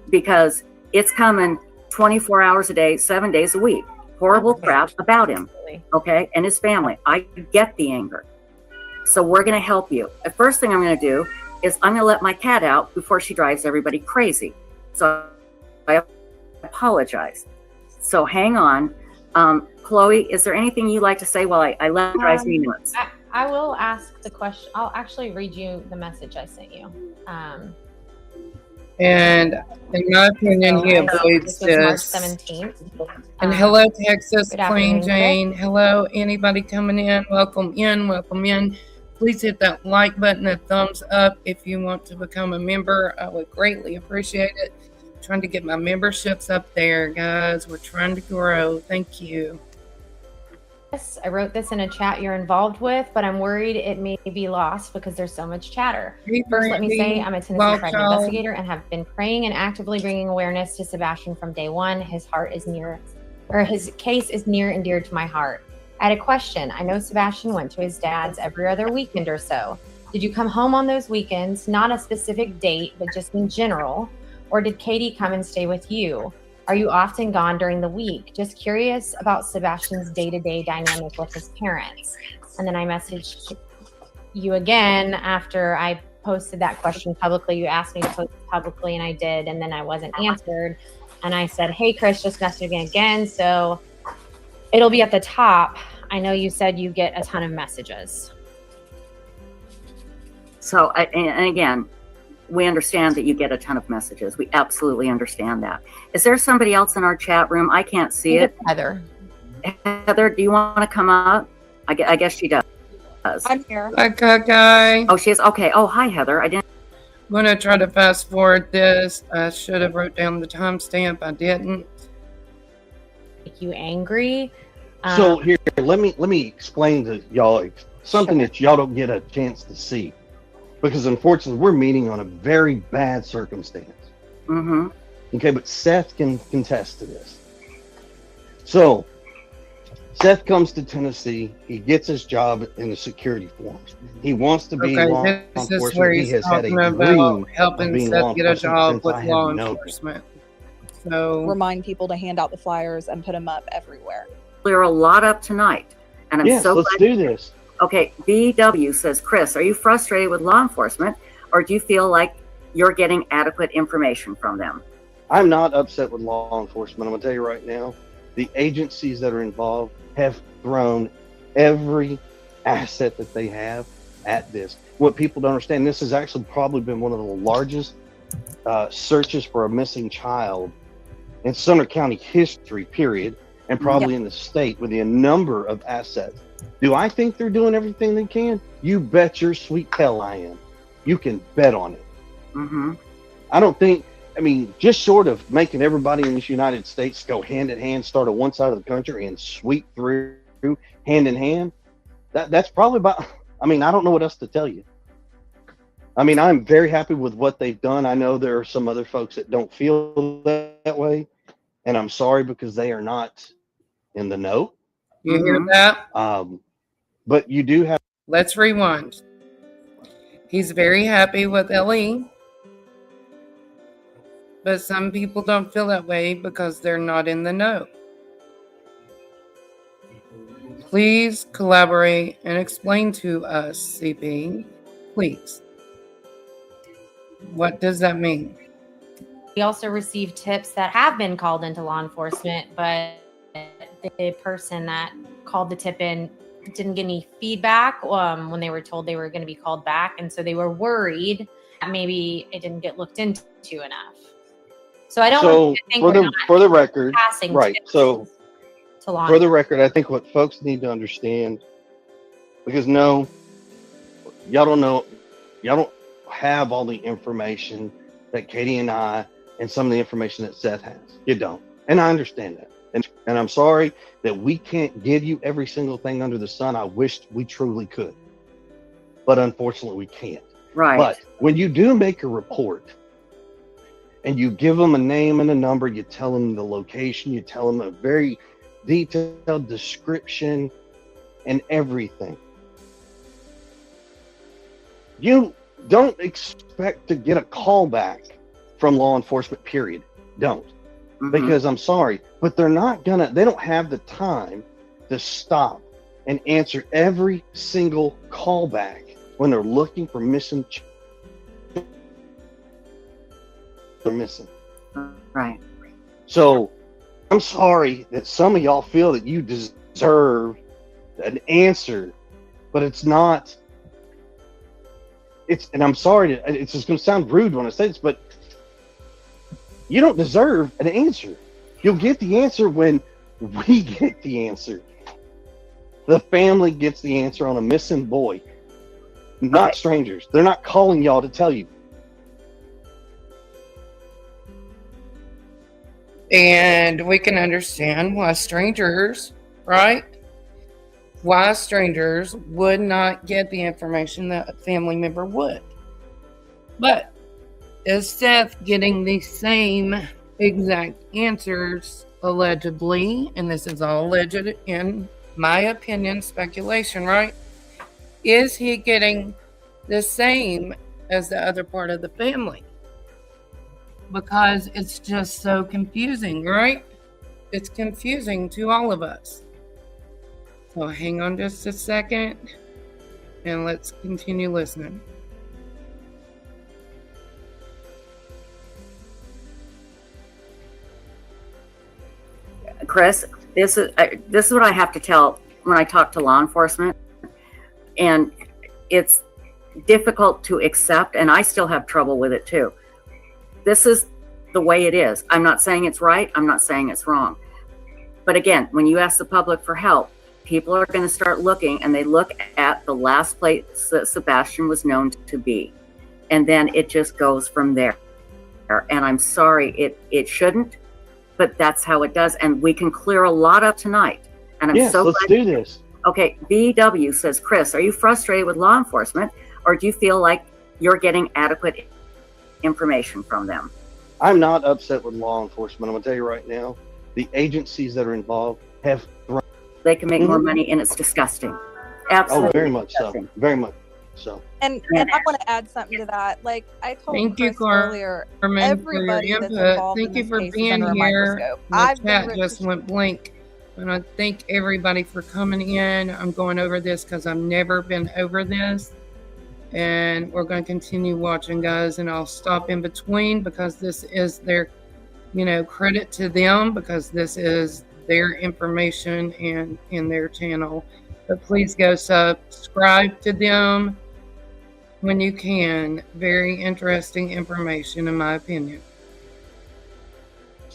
because it's coming 24 hours a day, 7 days a week. Horrible crap about him. Okay. And his family. I get the anger. So we're going to help you. The first thing I'm going to do is I'm going to let my cat out before she drives everybody crazy. So I apologize. So hang on. Chloe, is there anything you'd like to say while I let it drive me nuts? I will ask the question. I'll actually read you the message I sent you. And in my opinion, he avoids this was March this. 17th. And hello, Texas, good Plain afternoon, Jane. Hello, anybody coming in? Welcome in, welcome in. Please hit that like button, a thumbs up if you want to become a member. I would greatly appreciate it. Trying to get my memberships up there, guys. We're trying to grow. Thank you. Yes, I wrote this in a chat you're involved with, but I'm worried it may be lost because there's so much chatter. Hey, First, let me Brandy. say I'm a Tennessee Well, crime child. investigator and have been praying and actively bringing awareness to Sebastian from day one. His heart is near, or his case is near and dear to my heart. I had a question. I know Sebastian went to his dad's every other weekend or so. Did you come home on those weekends? Not a specific date, but just in general. Or did Katie come and stay with you? Are you often gone during the week? Just curious about Sebastian's day-to-day dynamic with his parents. And then I messaged you again after I posted that question publicly. You asked me to post it publicly, and I did, and then I wasn't answered. And I said, hey, Chris, just messaged me again. So it'll be at the top. I know you said you get a ton of messages. So, and again, we understand that you get a ton of messages. We absolutely understand that. Is there somebody else in our chat room? I can't see it. Heather. Heather, do you want to come up? I guess she does. I'm here. Hi, guy. Oh, she is? Okay. Oh, hi, Heather. I didn't. I'm going to try to fast forward this. I should have wrote down the timestamp. I didn't. Make you angry. So here, let me explain to y'all something that y'all don't get a chance to see, because unfortunately we're meeting on a very bad circumstance. Mm-hmm. Okay, but Seth can contest to this. So Seth comes to Tennessee. He gets his job in the security force. He wants to be law Okay, this is where enforcement. He he's has had a talking dream about of helping being law Seth get a enforcement job since with I have law known him. enforcement. So Remind people to hand out the flyers and put them up everywhere. Clear a lot up tonight. And I'm Yes, so let's glad. do this. Okay, BW says, Chris, are you frustrated with law enforcement, or do you feel like you're getting adequate information from them? I'm not upset with law enforcement. I'm going to tell you right now, the agencies that are involved have thrown every asset that they have at this. What people don't understand, this has actually probably been one of the largest searches for a missing child in Sumner County history, period, and probably in the state, with the number of assets. Do I think they're doing everything they can? You bet your sweet hell I am. You can bet on it. Mm-hmm. I don't think, I mean, just short of making everybody in this United States go hand in hand, start at one side of the country and sweep through hand in hand, that's probably about, I mean, I don't know what else to tell you. I mean, I'm very happy with what they've done. I know there are some other folks that don't feel that way, and I'm sorry because they are not in the know. you hear that? But you do have. Let's rewind. He's very happy with LE, but some people don't feel that way because they're not in the know. Please collaborate and explain to us, CP, please. What does that mean? We also received tips that have been called into law enforcement, but the person that called the tip in didn't get any feedback when they were told they were going to be called back. And so they were worried that maybe it didn't get looked into enough. So I don't So want you to think for the record, passing right? tips So to law. for the record, I think what folks need to understand, because no, y'all don't know, y'all don't have all the information that Katie and I and some of the information that Seth has. You don't, and I understand that. And I'm sorry that we can't give you every single thing under the sun. I wished we truly could, but unfortunately we can't. Right. But when you do make a report and you give them a name and a number, you tell them the location, you tell them a very detailed description and everything. You don't expect to get a call back from law enforcement, period. Don't. Because I'm sorry, but they don't have the time to stop and answer every single callback when they're looking for missing. They're missing. Right. So I'm sorry that some of y'all feel that you deserve an answer, but it's not. And I'm sorry, it's just going to sound rude when I say this, but you don't deserve an answer. You'll get the answer when we get the answer. The family gets the answer on a missing boy, not strangers. They're not calling y'all to tell you. And we can understand why strangers, right? Why strangers would not get the information that a family member would. But is Seth getting the same exact answers allegedly? And this is all alleged in my opinion, speculation, right? Is he getting the same as the other part of the family? Because it's just so confusing, right? It's confusing to all of us. So hang on just a second and let's continue listening. Chris, this is what I have to tell when I talk to law enforcement, and it's difficult to accept, and I still have trouble with it too. This is the way it is. I'm not saying it's right. I'm not saying it's wrong. But again, when you ask the public for help, people are going to start looking, and they look at the last place that Sebastian was known to be. And then it just goes from there. And I'm sorry, it shouldn't, but that's how it does. And we can clear a lot up tonight. And I'm yes, so let's glad. do this. Okay, BW says, Chris, are you frustrated with law enforcement, or do you feel like you're getting adequate information from them? I'm not upset with law enforcement. I'm going to tell you right now, the agencies that are involved have thrown. They can make more money, and it's disgusting. Absolutely. Oh, very much disgusting. so. Very much so. And I want to add something to that. Like I told Thank you, Chris earlier, Carmen, everybody for that's your input. involved Thank in you this for case is being under a here. microscope. The I've been chat just went blank. And I thank everybody for coming in. I'm going over this because I've never been over this. And we're going to continue watching, guys. And I'll stop in between because this is their, credit to them, because this is their information and in their channel. But please go subscribe to them when you can. Very interesting information, in my opinion.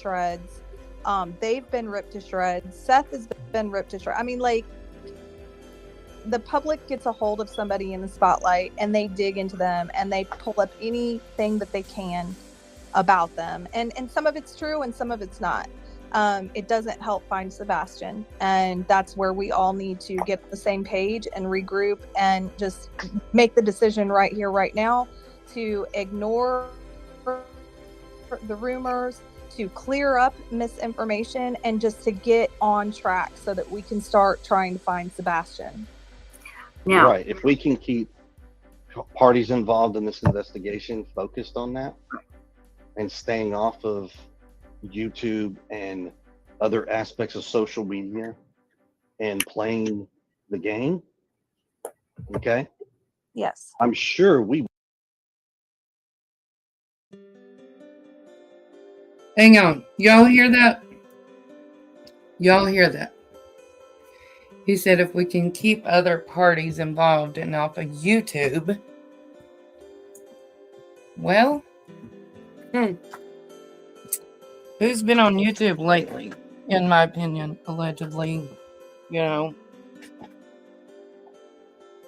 shreds. They've been ripped to shreds. Seth has been ripped to shreds. I mean, like, the public gets a hold of somebody in the spotlight and they dig into them and they pull up anything that they can about them. And some of it's true and some of it's not. It doesn't help find Sebastian. And that's where we all need to get on the same page and regroup and just make the decision right here, right now, to ignore the rumors, to clear up misinformation, and just to get on track so that we can start trying to find Sebastian. Now, right. If we can keep parties involved in this investigation focused on that and staying off of YouTube and other aspects of social media and playing the game, okay? Yes. I'm sure we. Hang on. Y'all hear that? Y'all hear that? He said if we can keep other parties involved and off of YouTube. Well, Who's been on YouTube lately? In my opinion, allegedly, you know,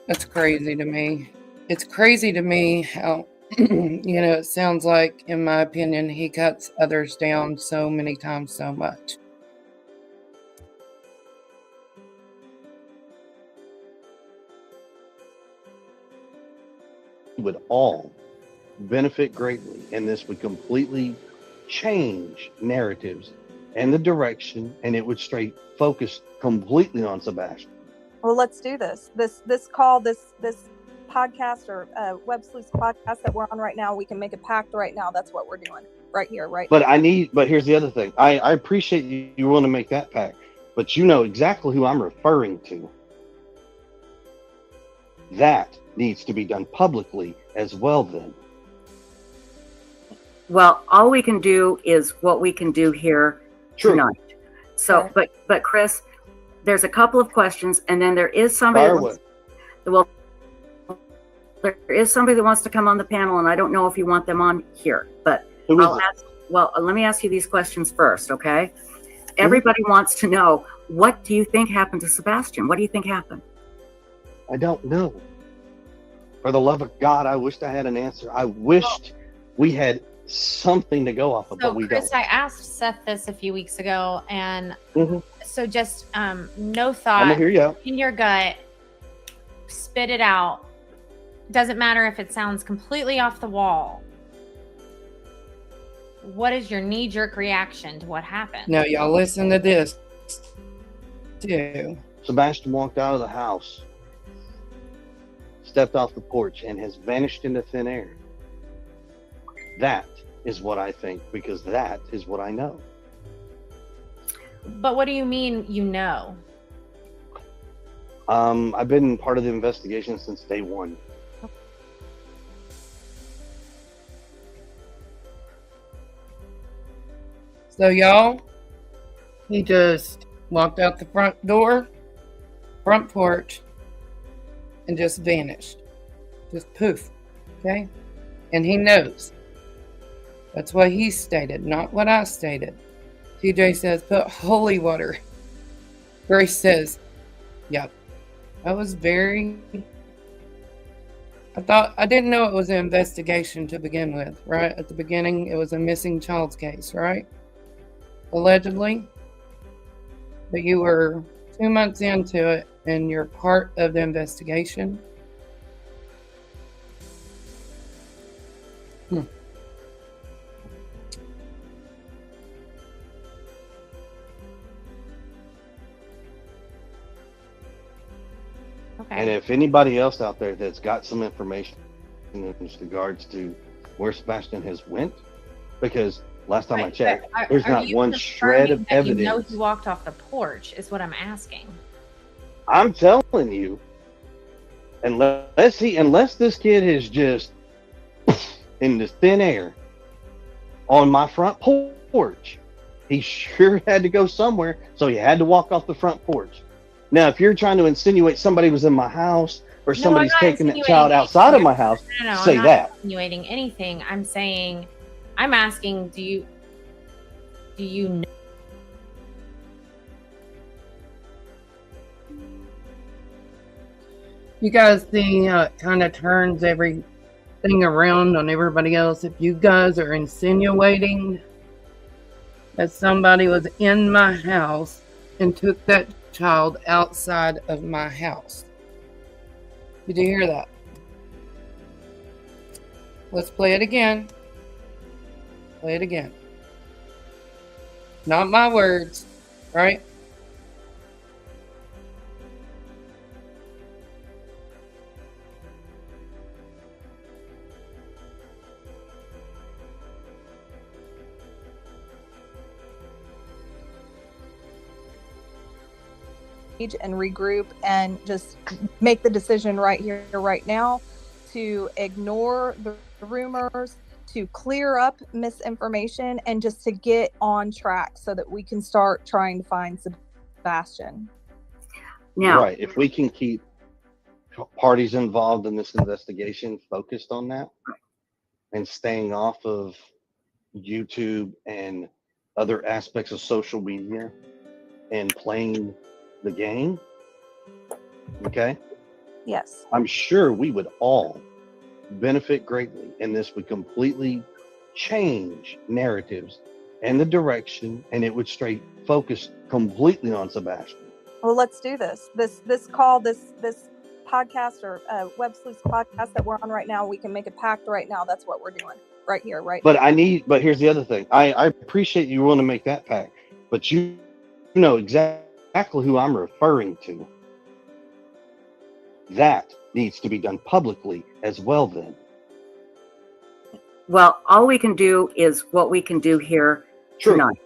that's crazy to me. It's crazy to me how, you know, it sounds like, in my opinion, he cuts others down so many times so much. Would all benefit greatly, and this would completely change narratives and the direction, and it would straight focus completely on Sebastian. Well, let's do this. This podcast or Web Sleuths podcast that we're on right now. We can make a pact right now. That's what we're doing right here, right? But here's the other thing. I appreciate you want to make that pact, but you know exactly who I'm referring to. That needs to be done publicly as well then. Well, all we can do is what we can do here tonight. So, but Chris, there's a couple of questions, and then there is somebody. Well, there is somebody that wants to come on the panel, and I don't know if you want them on here, but let me ask you these questions first, okay? Everybody wants to know, what do you think happened to Sebastian? What do you think happened? I don't know. For the love of God, I wished I had an answer. I wished we had something to go off of, but we Chris, don't. I asked Seth this a few weeks ago, and so just no thought. I'm gonna hear you out. In your gut, spit it out. Doesn't matter if it sounds completely off the wall. What is your knee-jerk reaction to what happened? Now, y'all listen to this too. Sebastian walked out of the house, stepped off the porch, and has vanished into thin air. That is what I think, because that is what I know. But what do you mean you know? I've been part of the investigation since day one. So, y'all, he just walked out the front porch, and just vanished. Just poof. Okay? And he knows. That's what he stated, not what I stated. TJ says, put holy water. Grace says, yep. I was very... I didn't know it was an investigation to begin with, right? At the beginning, it was a missing child's case, right? Allegedly. But you were 2 months into it, and you're part of the investigation. Okay. And if anybody else out there that's got some information in regards to where Sebastian has went, because last time I checked, there's not one shred of evidence. You know he walked off the porch is what I'm asking. I'm telling you, unless this kid is just in the thin air on my front porch, he sure had to go somewhere, so he had to walk off the front porch. Now, if you're trying to insinuate somebody was in my house or somebody's taking that child outside of my house, say I'm not that. Insinuating anything. I'm asking, do you know? You guys see how it kind of turns everything around on everybody else? If you guys are insinuating that somebody was in my house and took that child outside of my house. Did you hear that? Let's play it again. Play it again. Not my words, right? And regroup and just make the decision right here, right now, to ignore the rumors, to clear up misinformation, and just to get on track so that we can start trying to find Sebastian. Now, right. If we can keep parties involved in this investigation focused on that and staying off of YouTube and other aspects of social media and playing the game, okay, Yes. I'm sure we would all benefit greatly, and this would completely change narratives and the direction, and it would straight focus completely on Sebastian. Well, let's do this. This podcast or Web Sleuths podcast that we're on right now. We can make a pact right now. That's what we're doing right here, right But now. but here's the other thing. I appreciate you willing to make that pact, but you know exactly who I'm referring to. That needs to be done publicly as well then. Well, all we can do is what we can do here tonight.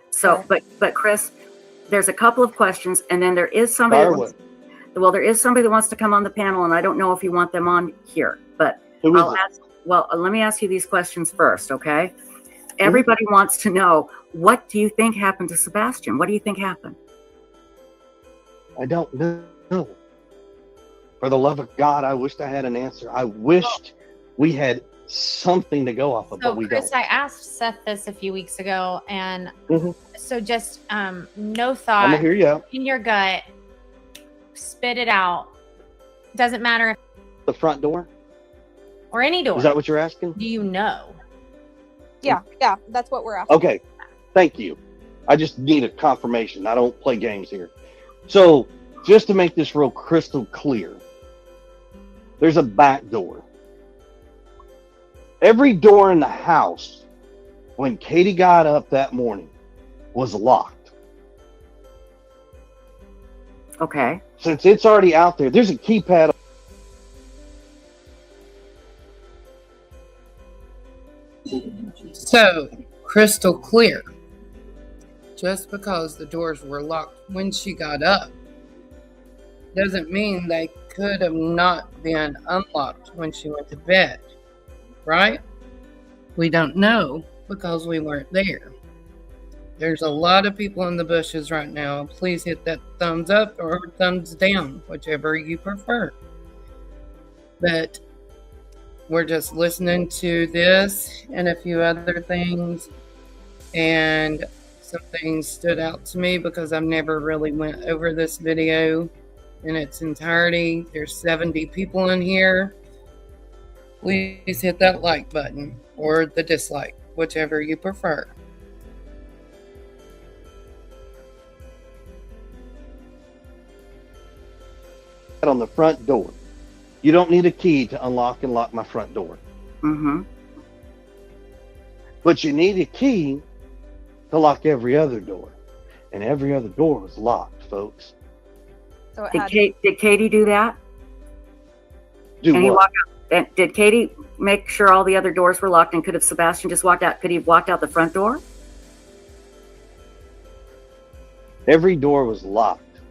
So, but Chris, there's a couple of questions, and then there is somebody. There is somebody that wants to come on the panel, and I don't know if you want them on here, but I'll ask. Well, let me ask you these questions first, okay? Everybody wants to know, what do you think happened to Sebastian? What do you think happened? I don't know. For the love of God, I wished I had an answer. I wished we had something to go off of, but we Chris, don't. I asked Seth this a few weeks ago, and so just no thought. I'm gonna hear you out. In your gut, spit it out. Doesn't matter if The front door? or any door. Is that what you're asking? Do you know? Yeah, that's what we're asking. Okay, thank you. I just need a confirmation. I don't play games here. So, just to make this real crystal clear, there's a back door. Every door in the house, when Katie got up that morning, was locked. Okay. Since it's already out there, there's a keypad. So, crystal clear. Just because the doors were locked when she got up doesn't mean they could have not been unlocked when she went to bed, right? We don't know because we weren't there. There's a lot of people in the bushes right now. Please hit that thumbs up or thumbs down, whichever you prefer. But we're just listening to this and a few other things, and some things stood out to me because I've never really went over this video in its entirety. There's 70 people in here. Please hit that like button or the dislike, whichever you prefer. On the front door. You don't need a key to unlock and lock my front door. But you need a key to lock every other door. And every other door was locked, folks. So Did Katie do that? Do and he what? walked out. Did Katie make sure all the other doors were locked? And could have Sebastian just walked out? Could he have walked out the front door? Every door was locked.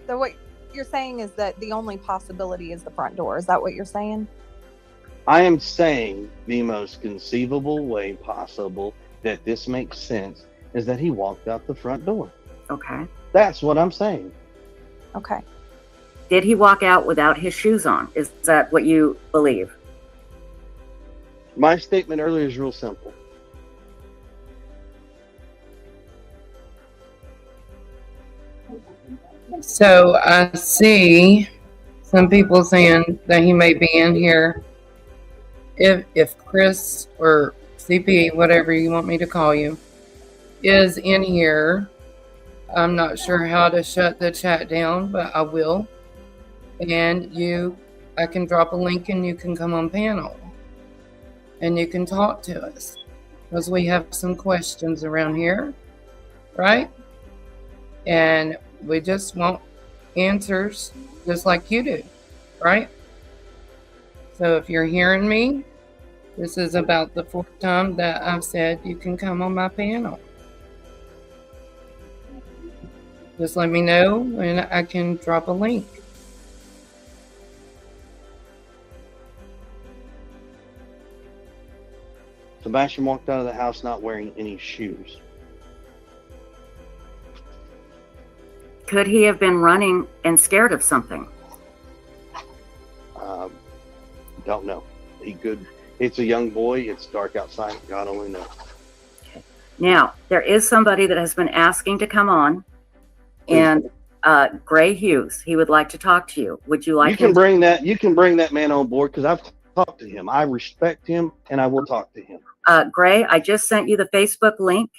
So what you're saying is that the only possibility is the front door. Is that what you're saying? I am saying the most conceivable way possible that this makes sense is that he walked out the front door. Okay. That's what I'm saying. Okay. Did he walk out without his shoes on? Is that what you believe? My statement earlier is real simple. So I see some people saying that he may be in here. If Chris or CP, whatever you want me to call you, is in here, I'm not sure how to shut the chat down, but I will. And I can drop a link and you can come on panel and you can talk to us because we have some questions around here, right? And we just want answers just like you do, right? So if you're hearing me, this is about the 4th time that I've said you can come on my panel. Just let me know and I can drop a link. Sebastian walked out of the house not wearing any shoes. Could he have been running and scared of something? Don't know. He could. It's a young boy. It's dark outside. God only knows. Now, there is somebody that has been asking to come on, and Gray Hughes, he would like to talk to you. Would you like You can him? bring that. You can bring that man on board because I've talked to him. I respect him, and I will talk to him. Gray, I just sent you the Facebook link,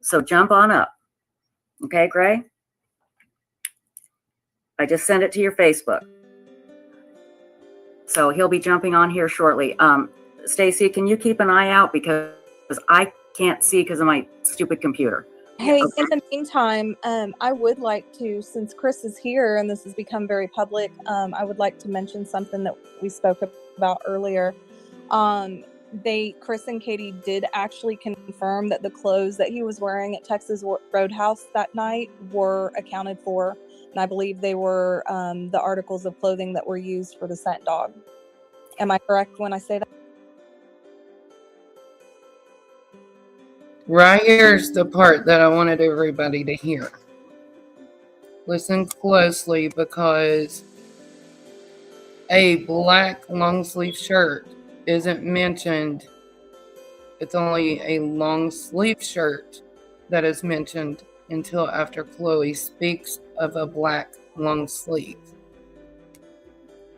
so jump on up. Okay, Gray? I just sent it to your Facebook. So he'll be jumping on here shortly. Stacy, can you keep an eye out because I can't see because of my stupid computer. Hey, in the meantime, I would like to, since Chris is here and this has become very public, I would like to mention something that we spoke about earlier. Chris and Katie did actually confirm that the clothes that he was wearing at Texas Roadhouse that night were accounted for. And I believe they were the articles of clothing that were used for the scent dog. Am I correct when I say that? Right here's the part that I wanted everybody to hear. Listen closely, because a black long sleeve shirt isn't mentioned. It's only a long sleeve shirt that is mentioned until after Chloe speaks of a black long sleeve.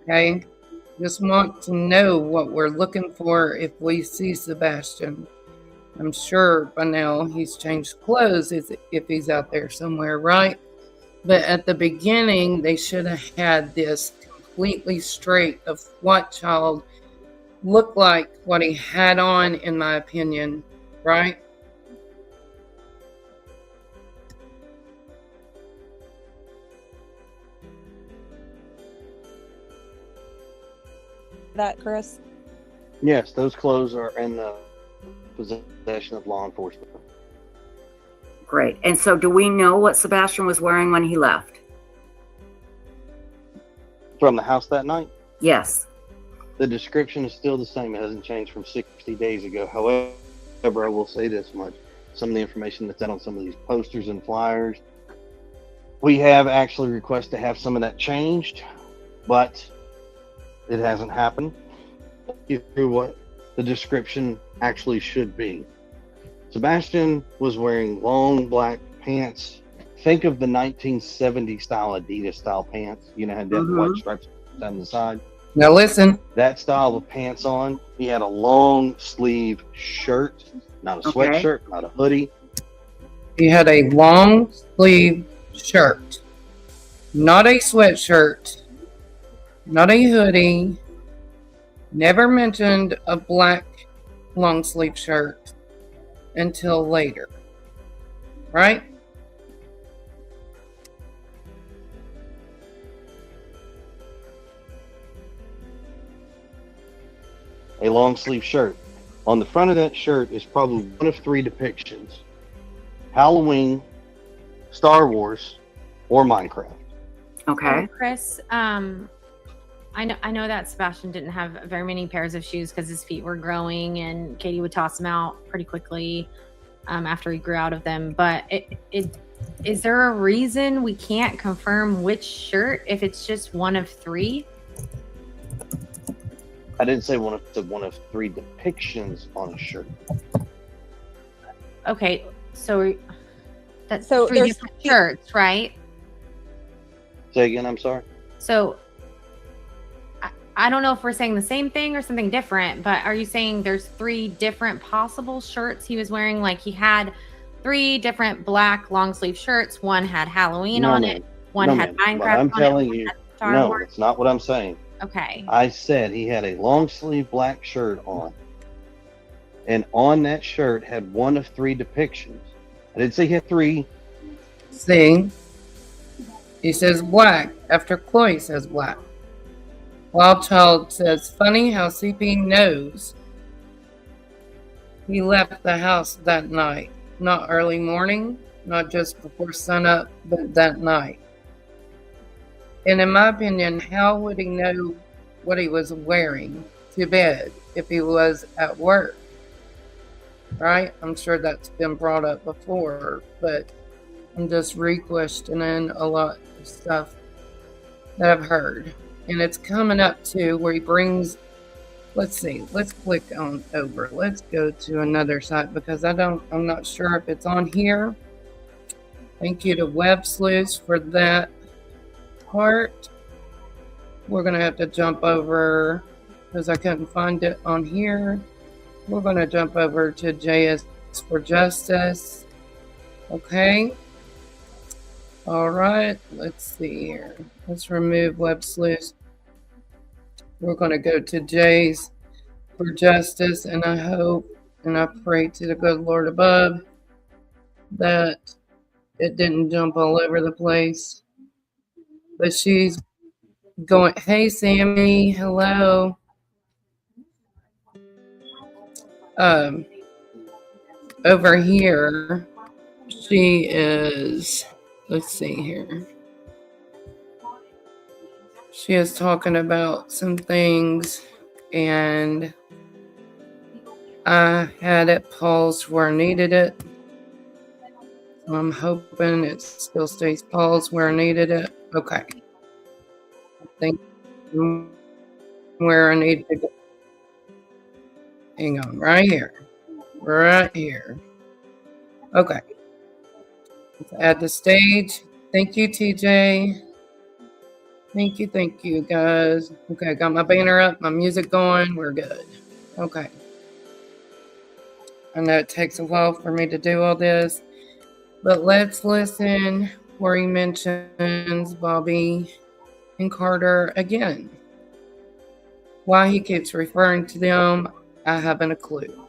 Okay? Just want to know what we're looking for if we see Sebastian. I'm sure by now he's changed clothes if he's out there somewhere, right? But at the beginning, they should have had this completely straight of what child looked like what he had on, in my opinion, right? That, Chris? Yes, those clothes are in the possession of law enforcement. Great. And so do we know what Sebastian was wearing when he left? From the house that night? Yes. The description is still the same. It hasn't changed from 60 days ago. However, I will say this much. Some of the information that's out on some of these posters and flyers, we have actually requested to have some of that changed, but it hasn't happened. Through what the description actually should be. Sebastian was wearing long black pants. Think of the 1970 style Adidas style pants. You know, had that white stripes down the side. Now listen. That style of pants on. He had a long sleeve shirt, not a sweatshirt, not a hoodie. He had a long sleeve shirt, not a sweatshirt, not a hoodie. Never mentioned a black long sleeve shirt until later, right? A long sleeve shirt. On the front of that shirt is probably one of three depictions: Halloween, Star Wars, or Minecraft. Okay. Chris, I know that Sebastian didn't have very many pairs of shoes because his feet were growing, and Katie would toss them out pretty quickly after he grew out of them. But is there a reason we can't confirm which shirt if it's just one of three? I didn't say one of three depictions on a shirt. Okay, so that's So three there's different shirts, right? Say again, I'm sorry. So I don't know if we're saying the same thing or something different, but are you saying there's three different possible shirts he was wearing? Like he had three different black long sleeve shirts. One had Halloween on it. One had Minecraft What I'm on telling it. you, Star no, Wars. it's not what I'm saying. Okay. I said he had a long sleeve black shirt on, and on that shirt had one of three depictions. I didn't say he had three. See, he says black after Chloe says black. Wild Child says, funny how CP knows he left the house that night. Not early morning, not just before sunup, but that night. And in my opinion, how would he know what he was wearing to bed if he was at work? Right? I'm sure that's been brought up before, but I'm just re-questioning a lot of stuff that I've heard. And it's coming up to where he brings let's see. Let's click on over. Let's go to another site because I'm not sure if it's on here. Thank you to Web Sleuths for that part. We're gonna have to jump over because I couldn't find it on here. We're gonna jump over to JS for Justice. Okay. All right, let's see here. Let's remove Web Sleuths. We're going to go to J's for Justice, and I hope and I pray to the good Lord above that it didn't jump all over the place. But she's going, hey, Sammy, hello. Over here, she is, let's see here. She is talking about some things, and I had it paused where I needed it. So I'm hoping it still stays paused where I needed it. Okay. I think where I need to go. Hang on, right here. Right here. Okay. Let's add the stage. Thank you, TJ. Thank you, guys. Okay, got my banner up, my music going. We're good. Okay. I know it takes a while for me to do all this, but let's listen where he mentions Bobby and Carter again. Why he keeps referring to them, I haven't a clue.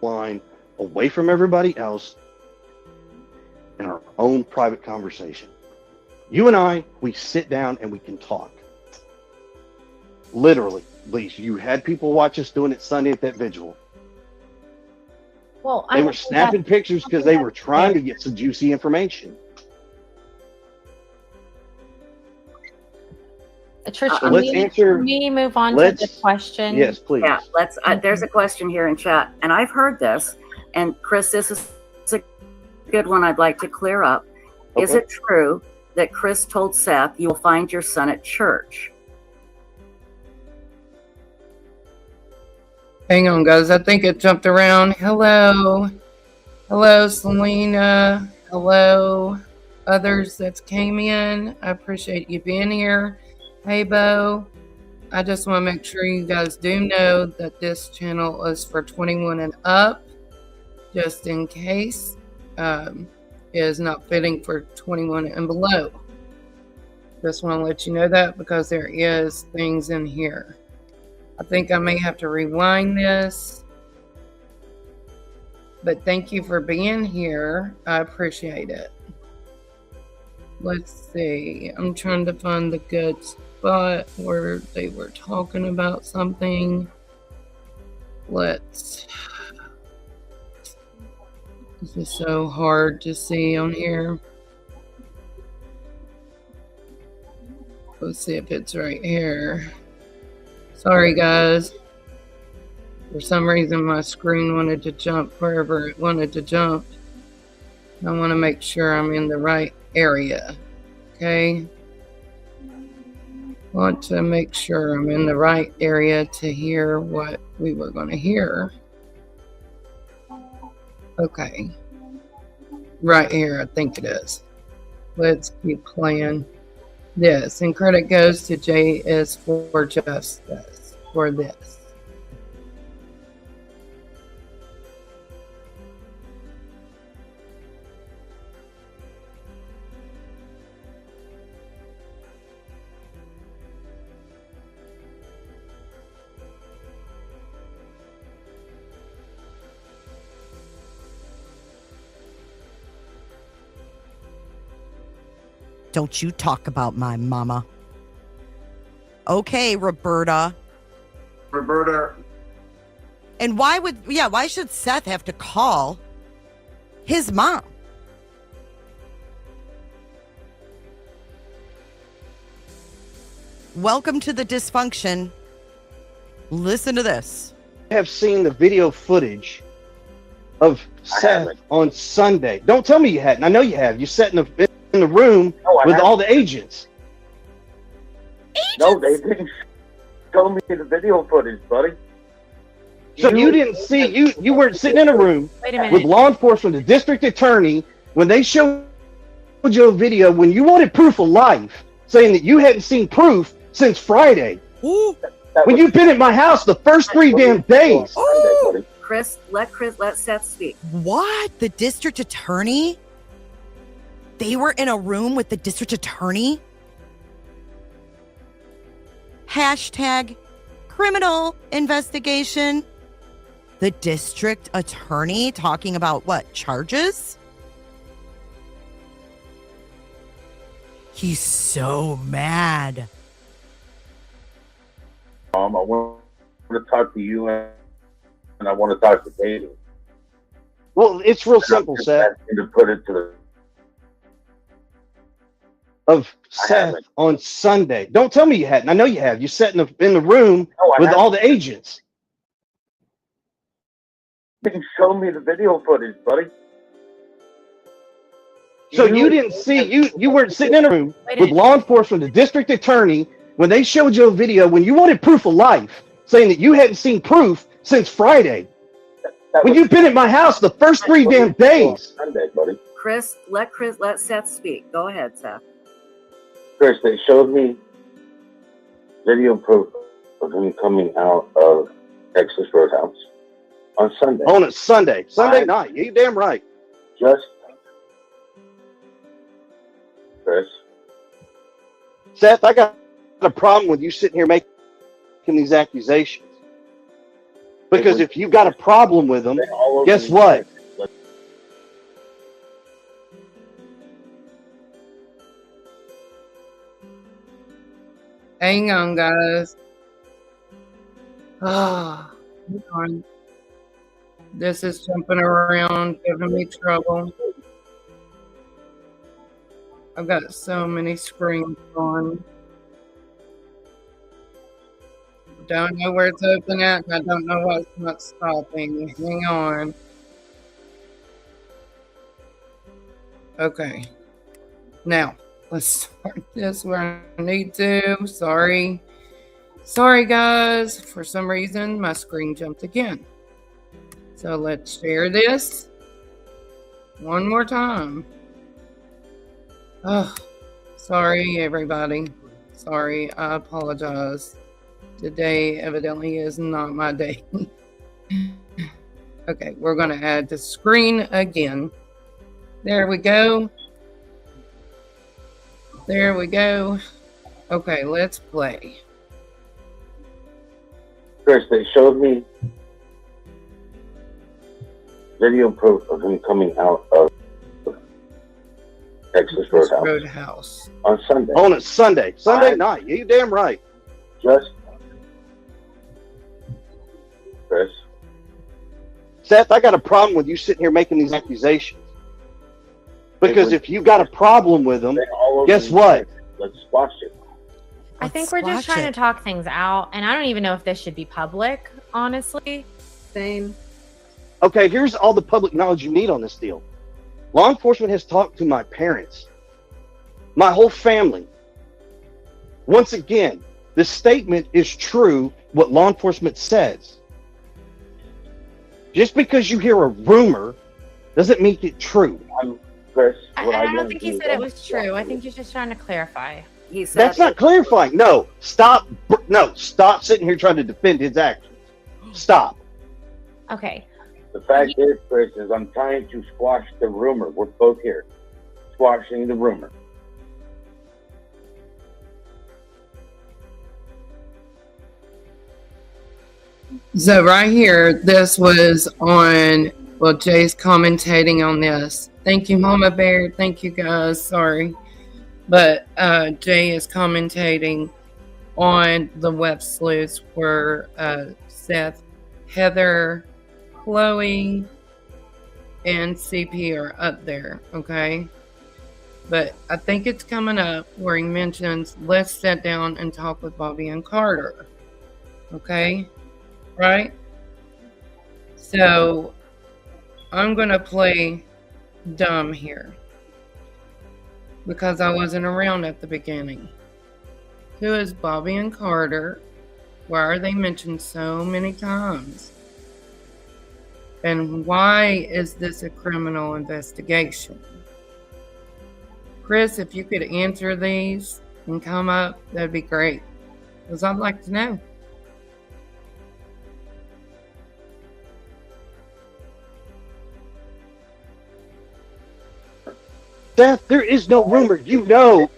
Line away from everybody else in our own private conversation. You and I, we sit down and we can talk. Literally, Lise, you had people watch us doing it Sunday at that vigil. Well, they were snapping pictures because they were trying to get some juicy information. Trish, can we move on to the question? Yes, please. Yeah, let's. There's a question here in chat, and I've heard this. And Chris, this is a good one I'd like to clear up. Okay. Is it true that Chris told Seth, "You will find your son at church"? Hang on, guys. I think it jumped around. Hello. Hello, Selena. Hello, others that came in. I appreciate you being here. Hey, Bo. I just want to make sure you guys do know that this channel is for 21 and up, just in case. Is not fitting for 21 and below. Just want to let you know that because there is things in here. I think I may have to rewind this. But thank you for being here. I appreciate it. Let's see. I'm trying to find the good spot where they were talking about something. This is so hard to see on here. Let's see if it's right here. Sorry, guys. For some reason, my screen wanted to jump wherever it wanted to jump. I want to make sure I'm in the right area. Okay? Want to make sure I'm in the right area to hear what we were going to hear. Okay. Right here, I think it is. Let's keep playing this. And credit goes to JS for Justice for this. Don't you talk about my mama. Okay, Roberta. And why should Seth have to call his mom? Welcome to the dysfunction. Listen to this. I have seen the video footage of Seth on Sunday. Don't tell me you hadn't. I know you have. You sat in the room with all the agents. No, they didn't. show me the video footage, buddy. So you didn't see, you weren't sitting in a room Wait a minute. with law enforcement, the district attorney, when they showed you a video when you wanted proof of life, saying that you hadn't seen proof since Friday. Ooh. When you've been at my house the first 3 damn days. Ooh. Chris, let Seth speak. What? The district attorney? They were in a room with the district attorney? Hashtag criminal investigation. The district attorney talking about what? Charges? He's so mad. I want to talk to you and I want to talk to David. Well, it's real simple, Seth. To put it to the Of Seth on Sunday. Don't tell me you hadn't. I know you have. You sat in the room with all the agents. You can show me the video footage, buddy. So you didn't see, you weren't sitting in a room with law enforcement, the district attorney, when they showed you a video when you wanted proof of life, saying that you hadn't seen proof since Friday. When you've been at my house the first 3 damn days. Sunday, buddy. Chris, let Seth speak. Go ahead, Seth. Chris, they showed me video proof of him coming out of Texas Roadhouse on Sunday. On a Sunday night. You damn right. Just Chris. Seth, I got a problem with you sitting here making these accusations. Because if you've got a problem with them, guess what? Hang on, guys. Ah, hang on. This is jumping around, giving me trouble. I've got so many screens on. Don't know where it's open at, and I don't know what's not stopping. Hang on. Okay. Now, let's start this where I need to. Sorry, guys. For some reason, my screen jumped again. So let's share this one more time. Oh, sorry, everybody. Sorry, I apologize. Today evidently is not my day. Okay, we're going to add the screen again. There we go. There we go. Okay, let's play. Chris, they showed me video proof of him coming out of Texas Roadhouse on Sunday. On a Sunday night. You damn right. Just Chris. Seth, I got a problem with you sitting here making these accusations. Because if you've got a problem with them, guess what? Let's squash it. I think we're just trying to talk things out, and I don't even know if this should be public, honestly. Same. Okay, here's all the public knowledge you need on this deal. Law enforcement has talked to my parents, my whole family. Once again, the statement is true, what law enforcement says. Just because you hear a rumor doesn't make it true. Chris, I don't think he said it was true. I think he's just trying to clarify. He said That's not clarifying. No, stop sitting here trying to defend his actions. Stop. Okay. The fact is, Chris, is I'm trying to squash the rumor. We're both here. Squashing the rumor. So right here, this was on, well, Jay's commentating on this. Thank you, Mama Bear. Thank you, guys. Sorry. But Jay is commentating on the web sleuths where Seth, Heather, Chloe, and CP are up there, okay? But I think it's coming up where he mentions, let's sit down and talk with Bobby and Carter, okay? Right? So I'm going to play dumb here because I wasn't around at the beginning. Who is Bobby and Carter? Why are they mentioned so many times? And why is this a criminal investigation? Chris, if you could answer these and come up, that'd be great. Because I'd like to know. Seth, there is no rumor. You know,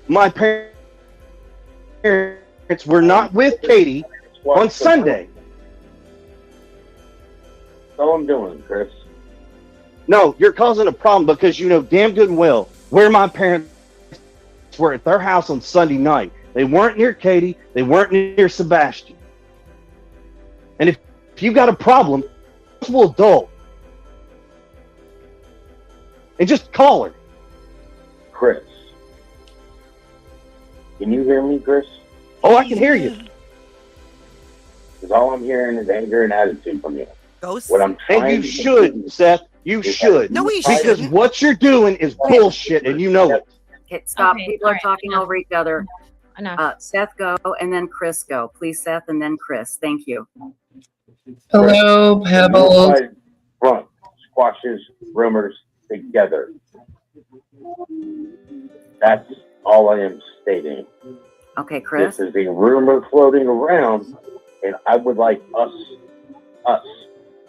my parents were not with Katie on Sunday. That's all I'm doing, Chris. No, you're causing a problem because you know damn good and well where my parents were at their house on Sunday night. They weren't near Katie. They weren't near Sebastian. And if you got a problem, responsible adult, and just call her. Chris. Can you hear me, Chris? Oh, I can hear you. Because all I'm hearing is anger and attitude from you. Ghost. What I'm trying And you to should, Seth. You should. No, we Because shouldn't. what you're doing is bullshit, and you know it. Okay, stop. Okay, People are alright, talking enough. over each other. Enough. Seth, go, and then Chris, go. Please, Seth, and then Chris. Thank you. Hello, Pebbles. Unified front squashes rumors together. That's all I am stating. Okay, Chris. This is a rumor floating around, and I would like us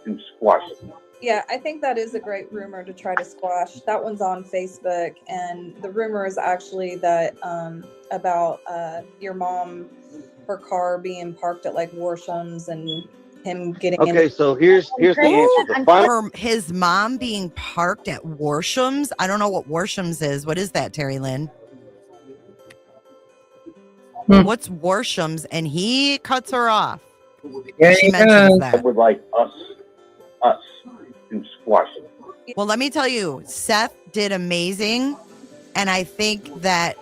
to squash it. Yeah, I think that is a great rumor to try to squash. That one's on Facebook, and the rumor is actually that about your mom, her car being parked at like Warsham's and him getting Okay, so here's the answer. The final, His mom being parked at Warsham's. I don't know what Warsham's is. What is that, Terry Lynn? What's Warsham's? And he cuts her off. Yeah, She mentions that. I would like us to squash it. Well, let me tell you, Seth did amazing. And I think that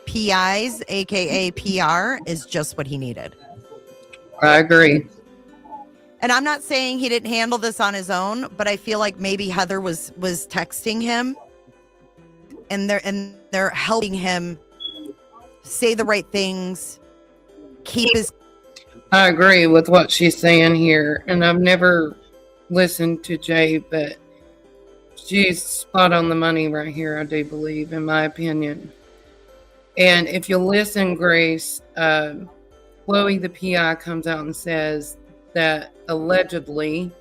PIs, aka PR, is just what he needed. I agree. And I'm not saying he didn't handle this on his own, but I feel like maybe Heather was texting him and they're helping him say the right things, keep his. I agree with what she's saying here. And I've never listened to Jay, but she's spot on the money right here, I do believe, in my opinion. And if you listen, Grace, Chloe, the PI, comes out and says that allegedly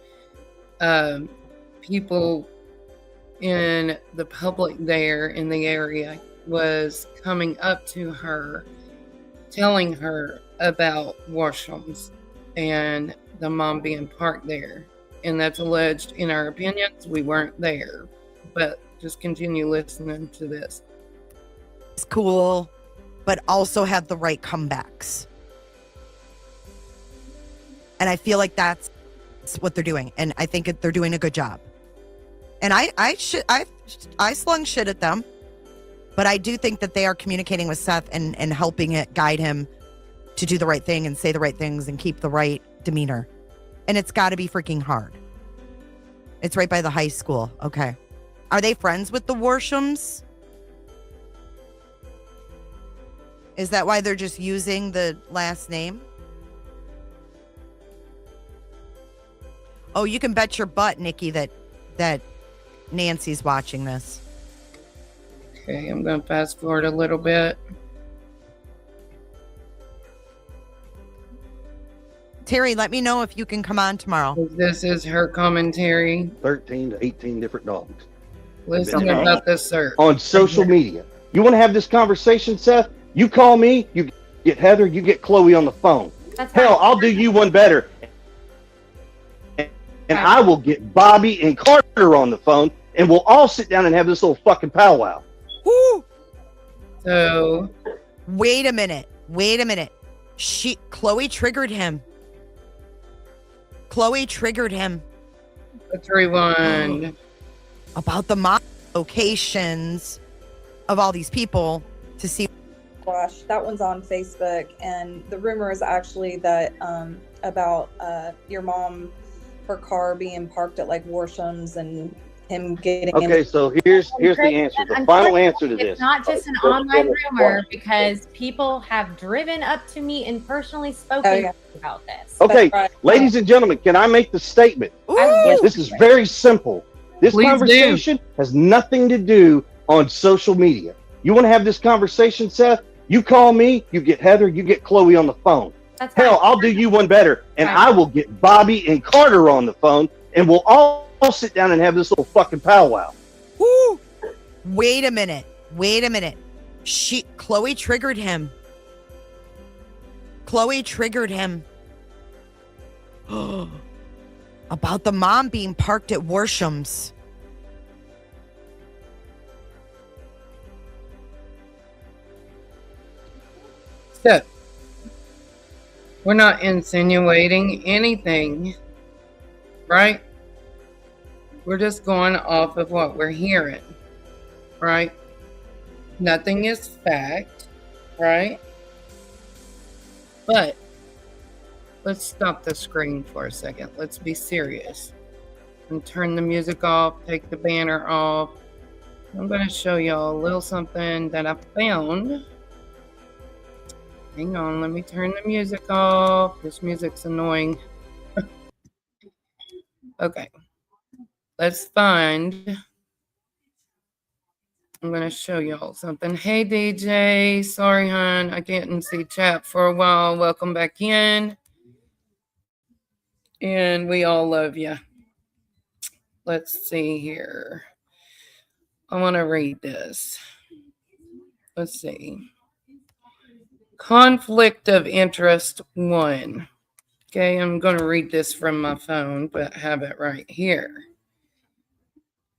people in the public there in the area was coming up to her, telling her about Warsham's and the mom being parked there. And that's alleged in our opinions. We weren't there, but just continue listening to this. It's cool, but also have the right comebacks. And I feel like that's what they're doing. And I think they're doing a good job. And I slung shit at them, but I do think that they are communicating with Seth and helping it guide him to do the right thing and say the right things and keep the right demeanor. And it's got to be freaking hard. It's right by the high school. Okay. Are they friends with the Warshams? Is that why they're just using the last name? Oh, you can bet your butt, Nikki, that Nancy's watching this. Okay, I'm going to fast forward a little bit. Terry, let me know if you can come on tomorrow. This is her commentary. 13 to 18 different dogs. Listen about this search. On social media. You want to have this conversation, Seth? You call me, you get Heather, you get Chloe on the phone. Hell, I'll do you one better. And I will get Bobby and Carter on the phone, and we'll all sit down and have this little fucking powwow. Woo! So, wait a minute. Chloe triggered him. Let's rewind. About the locations of all these people to see. Gosh, that one's on Facebook, and the rumor is actually that about your mom, her car being parked at like Warsham's and him getting Okay, so here's the answer. The final answer to It's this. not just an online rumor because people have driven up to me and personally spoken about this. Okay, ladies and gentlemen, can I make the statement? This is very simple. This Please conversation has nothing to do on social media. You want to have this conversation, Seth? You call me, you get Heather, you get Chloe on the phone. That's Hell, I'll do you one better, and I will get Bobby and Carter on the phone, and we'll all sit down and have this little fucking powwow. Woo! Wait a minute. Chloe triggered him. About the mom being parked at Worsham's. So, we're not insinuating anything, right? We're just going off of what we're hearing, right? Nothing is fact, right? But let's stop the screen for a second. Let's be serious. And turn the music off, take the banner off. I'm going to show y'all a little something that I found. Hang on, let me turn the music off. This music's annoying. Okay. Let's find. I'm going to show y'all something. Hey, DJ. Sorry, hon. I can't see chat for a while. Welcome back in. And we all love you. Let's see here. I want to read this. Let's see. Conflict of interest 1. Okay, I'm going to read this from my phone, but have it right here.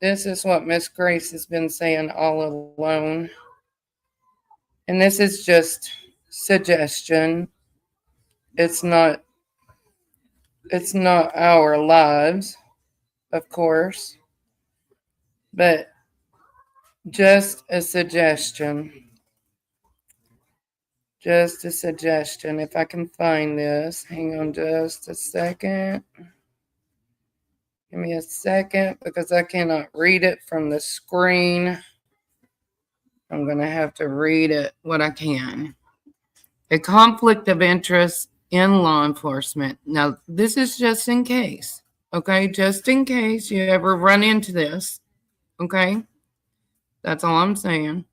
This is what Miss Grace has been saying all along. And this is just suggestion. It's not our lives, of course, but just a suggestion. Just a suggestion. If I can find this, hang on just a second. Give me a second because I cannot read it from the screen. I'm going to have to read it what I can. A conflict of interest in law enforcement. Now, this is just in case, okay? Just in case you ever run into this, okay? That's all I'm saying.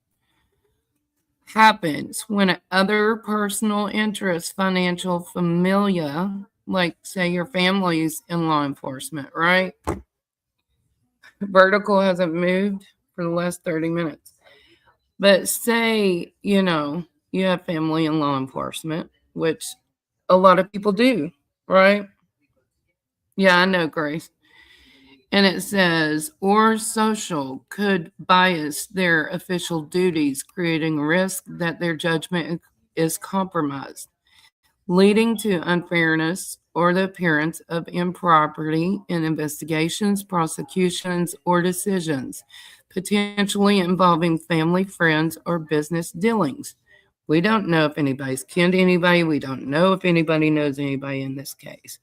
Happens when other personal interests, financial, familia, like say your family's in law enforcement, right? Vertical hasn't moved for the last 30 minutes. But say, you have family in law enforcement, which a lot of people do, right? Yeah, I know, Grace. And it says, or social could bias their official duties, creating a risk that their judgment is compromised, leading to unfairness or the appearance of impropriety in investigations, prosecutions, or decisions, potentially involving family, friends, or business dealings. We don't know if anybody's kin to anybody. We don't know if anybody knows anybody in this case.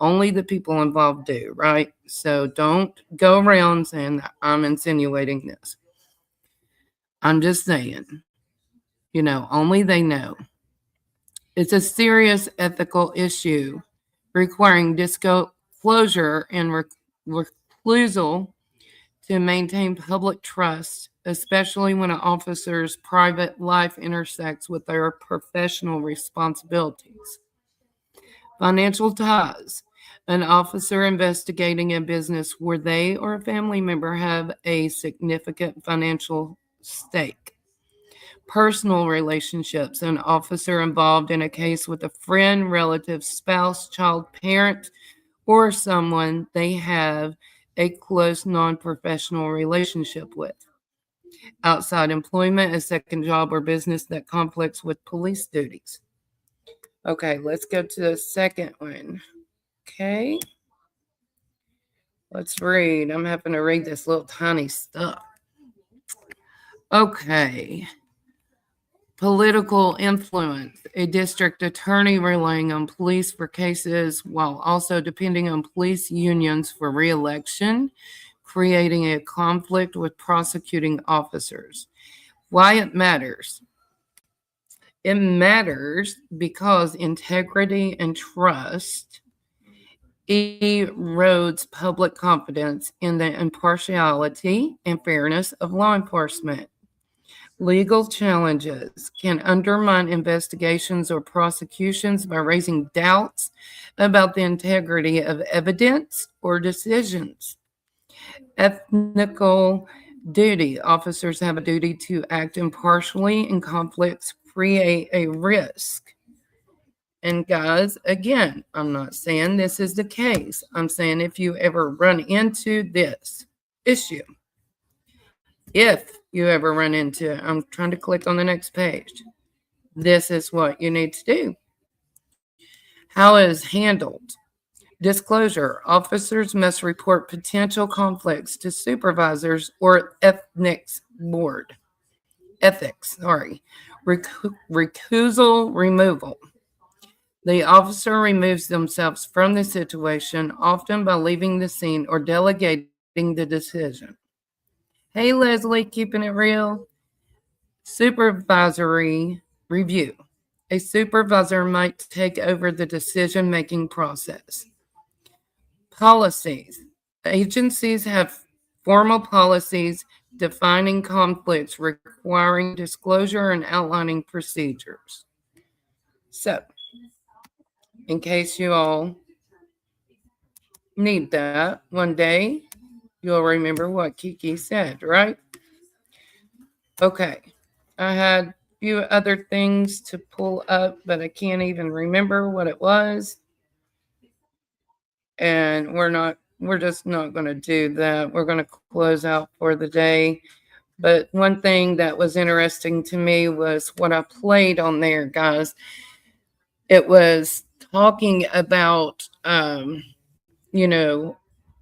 Only the people involved do, right? So don't go around saying that I'm insinuating this. I'm just saying, only they know. It's a serious ethical issue requiring disclosure and recusal to maintain public trust, especially when an officer's private life intersects with their professional responsibilities. Financial ties. An officer investigating a business where they or a family member have a significant financial stake. Personal relationships. An officer involved in a case with a friend, relative, spouse, child, parent, or someone they have a close non-professional relationship with. Outside employment, a second job or business that conflicts with police duties. Okay, let's go to the second one. Okay. Let's read. I'm having to read this little tiny stuff. Okay. Political influence. A district attorney relying on police for cases while also depending on police unions for re-election, creating a conflict with prosecuting officers. Why it matters? It matters because integrity and trust erodes public confidence in the impartiality and fairness of law enforcement. Legal challenges can undermine investigations or prosecutions by raising doubts about the integrity of evidence or decisions. Ethical duty. Officers have a duty to act impartially, and conflicts create a risk. And guys, again, I'm not saying this is the case. I'm saying if you ever run into this issue, if you ever run into it, I'm trying to click on the next page. This is what you need to do. How it is handled. Disclosure. Officers must report potential conflicts to supervisors or ethics board. Recusal removal. The officer removes themselves from the situation, often by leaving the scene or delegating the decision. Hey, Leslie, keeping it real. Supervisory review. A supervisor might take over the decision-making process. Policies. Agencies have formal policies defining conflicts, requiring disclosure, and outlining procedures. So, in case you all need that one day, you'll remember what Kiki said, right? Okay. I had a few other things to pull up, but I can't even remember what it was. And we're just not going to do that. We're going to close out for the day. But one thing that was interesting to me was what I played on there, guys. It was talking about,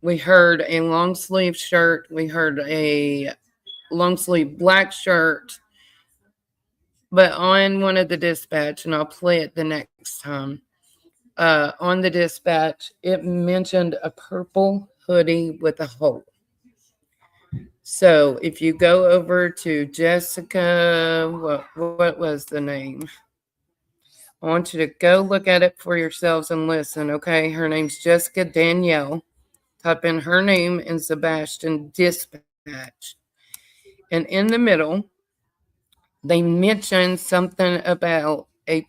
we heard a long sleeve shirt. We heard a long sleeve black shirt. But on one of the dispatch, and I'll play it the next time, on the dispatch, it mentioned a purple hoodie with a hole. So if you go over to Jessica, what was the name? I want you to go look at it for yourselves and listen, okay? Her name's Jessica Danielle. Type in her name and Sebastian dispatch. And in the middle, they mentioned something about a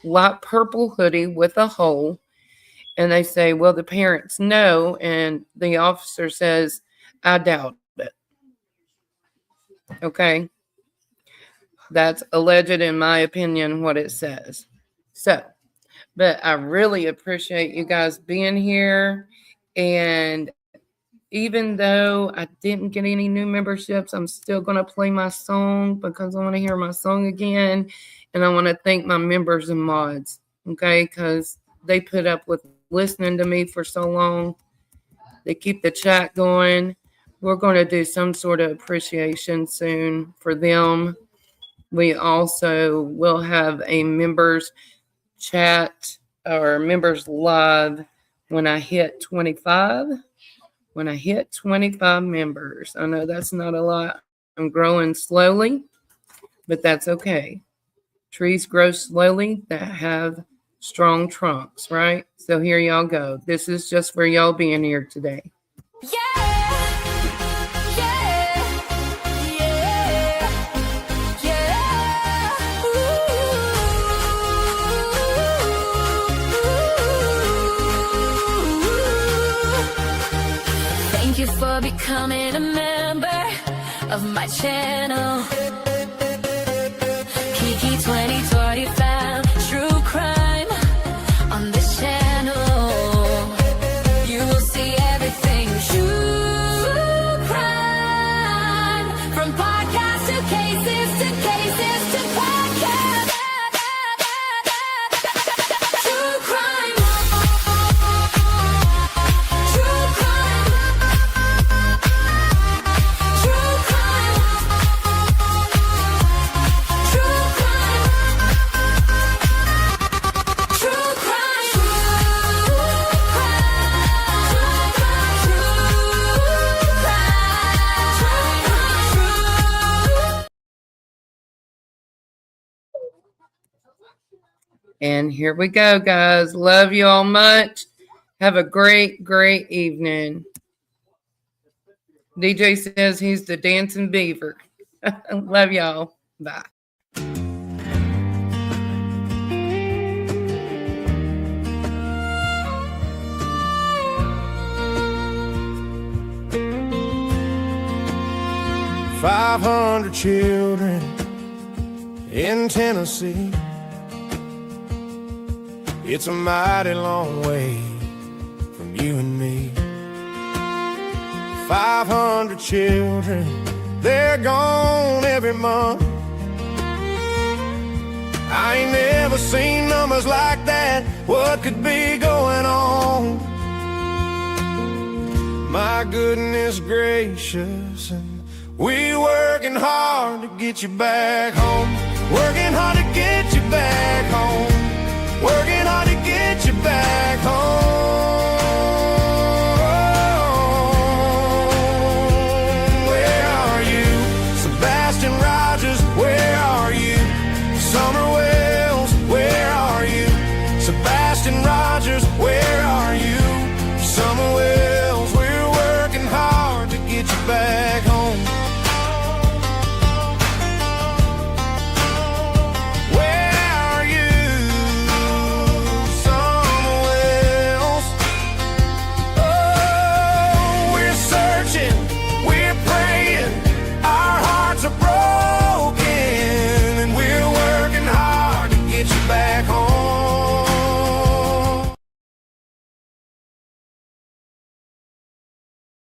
light purple hoodie with a hole. And they say, well, the parents know. And the officer says, I doubt it. Okay. That's alleged, in my opinion, what it says. So, but I really appreciate you guys being here. And even though I didn't get any new memberships, I'm still going to play my song because I want to hear my song again. And I want to thank my members and mods, okay, because they put up with listening to me for so long. They keep the chat going. We're going to do some sort of appreciation soon for them. We also will have a members chat or members live when I hit 25. When I hit 25 members. I know that's not a lot. I'm growing slowly, but that's okay. Trees grow slowly that have strong trunks, right? So here y'all go. This is just for y'all being here today. Thank you for becoming a member of my channel. Kiki 2025, true crime on this channel. You will see everything true crime, from podcast to cases to podcast. True crime. True crime. True crime. True crime. And here we go, guys. Love you all much. Have a great, great evening. DJ says he's the dancing beaver. Love y'all. Bye. $500 children in Tennessee. It's a mighty long way from you and me. 500 children, they're gone every month. I ain't never seen numbers like that. What could be going on? My goodness gracious, and we working hard to get you back home. Working hard to get you back home. Working hard to get you back home.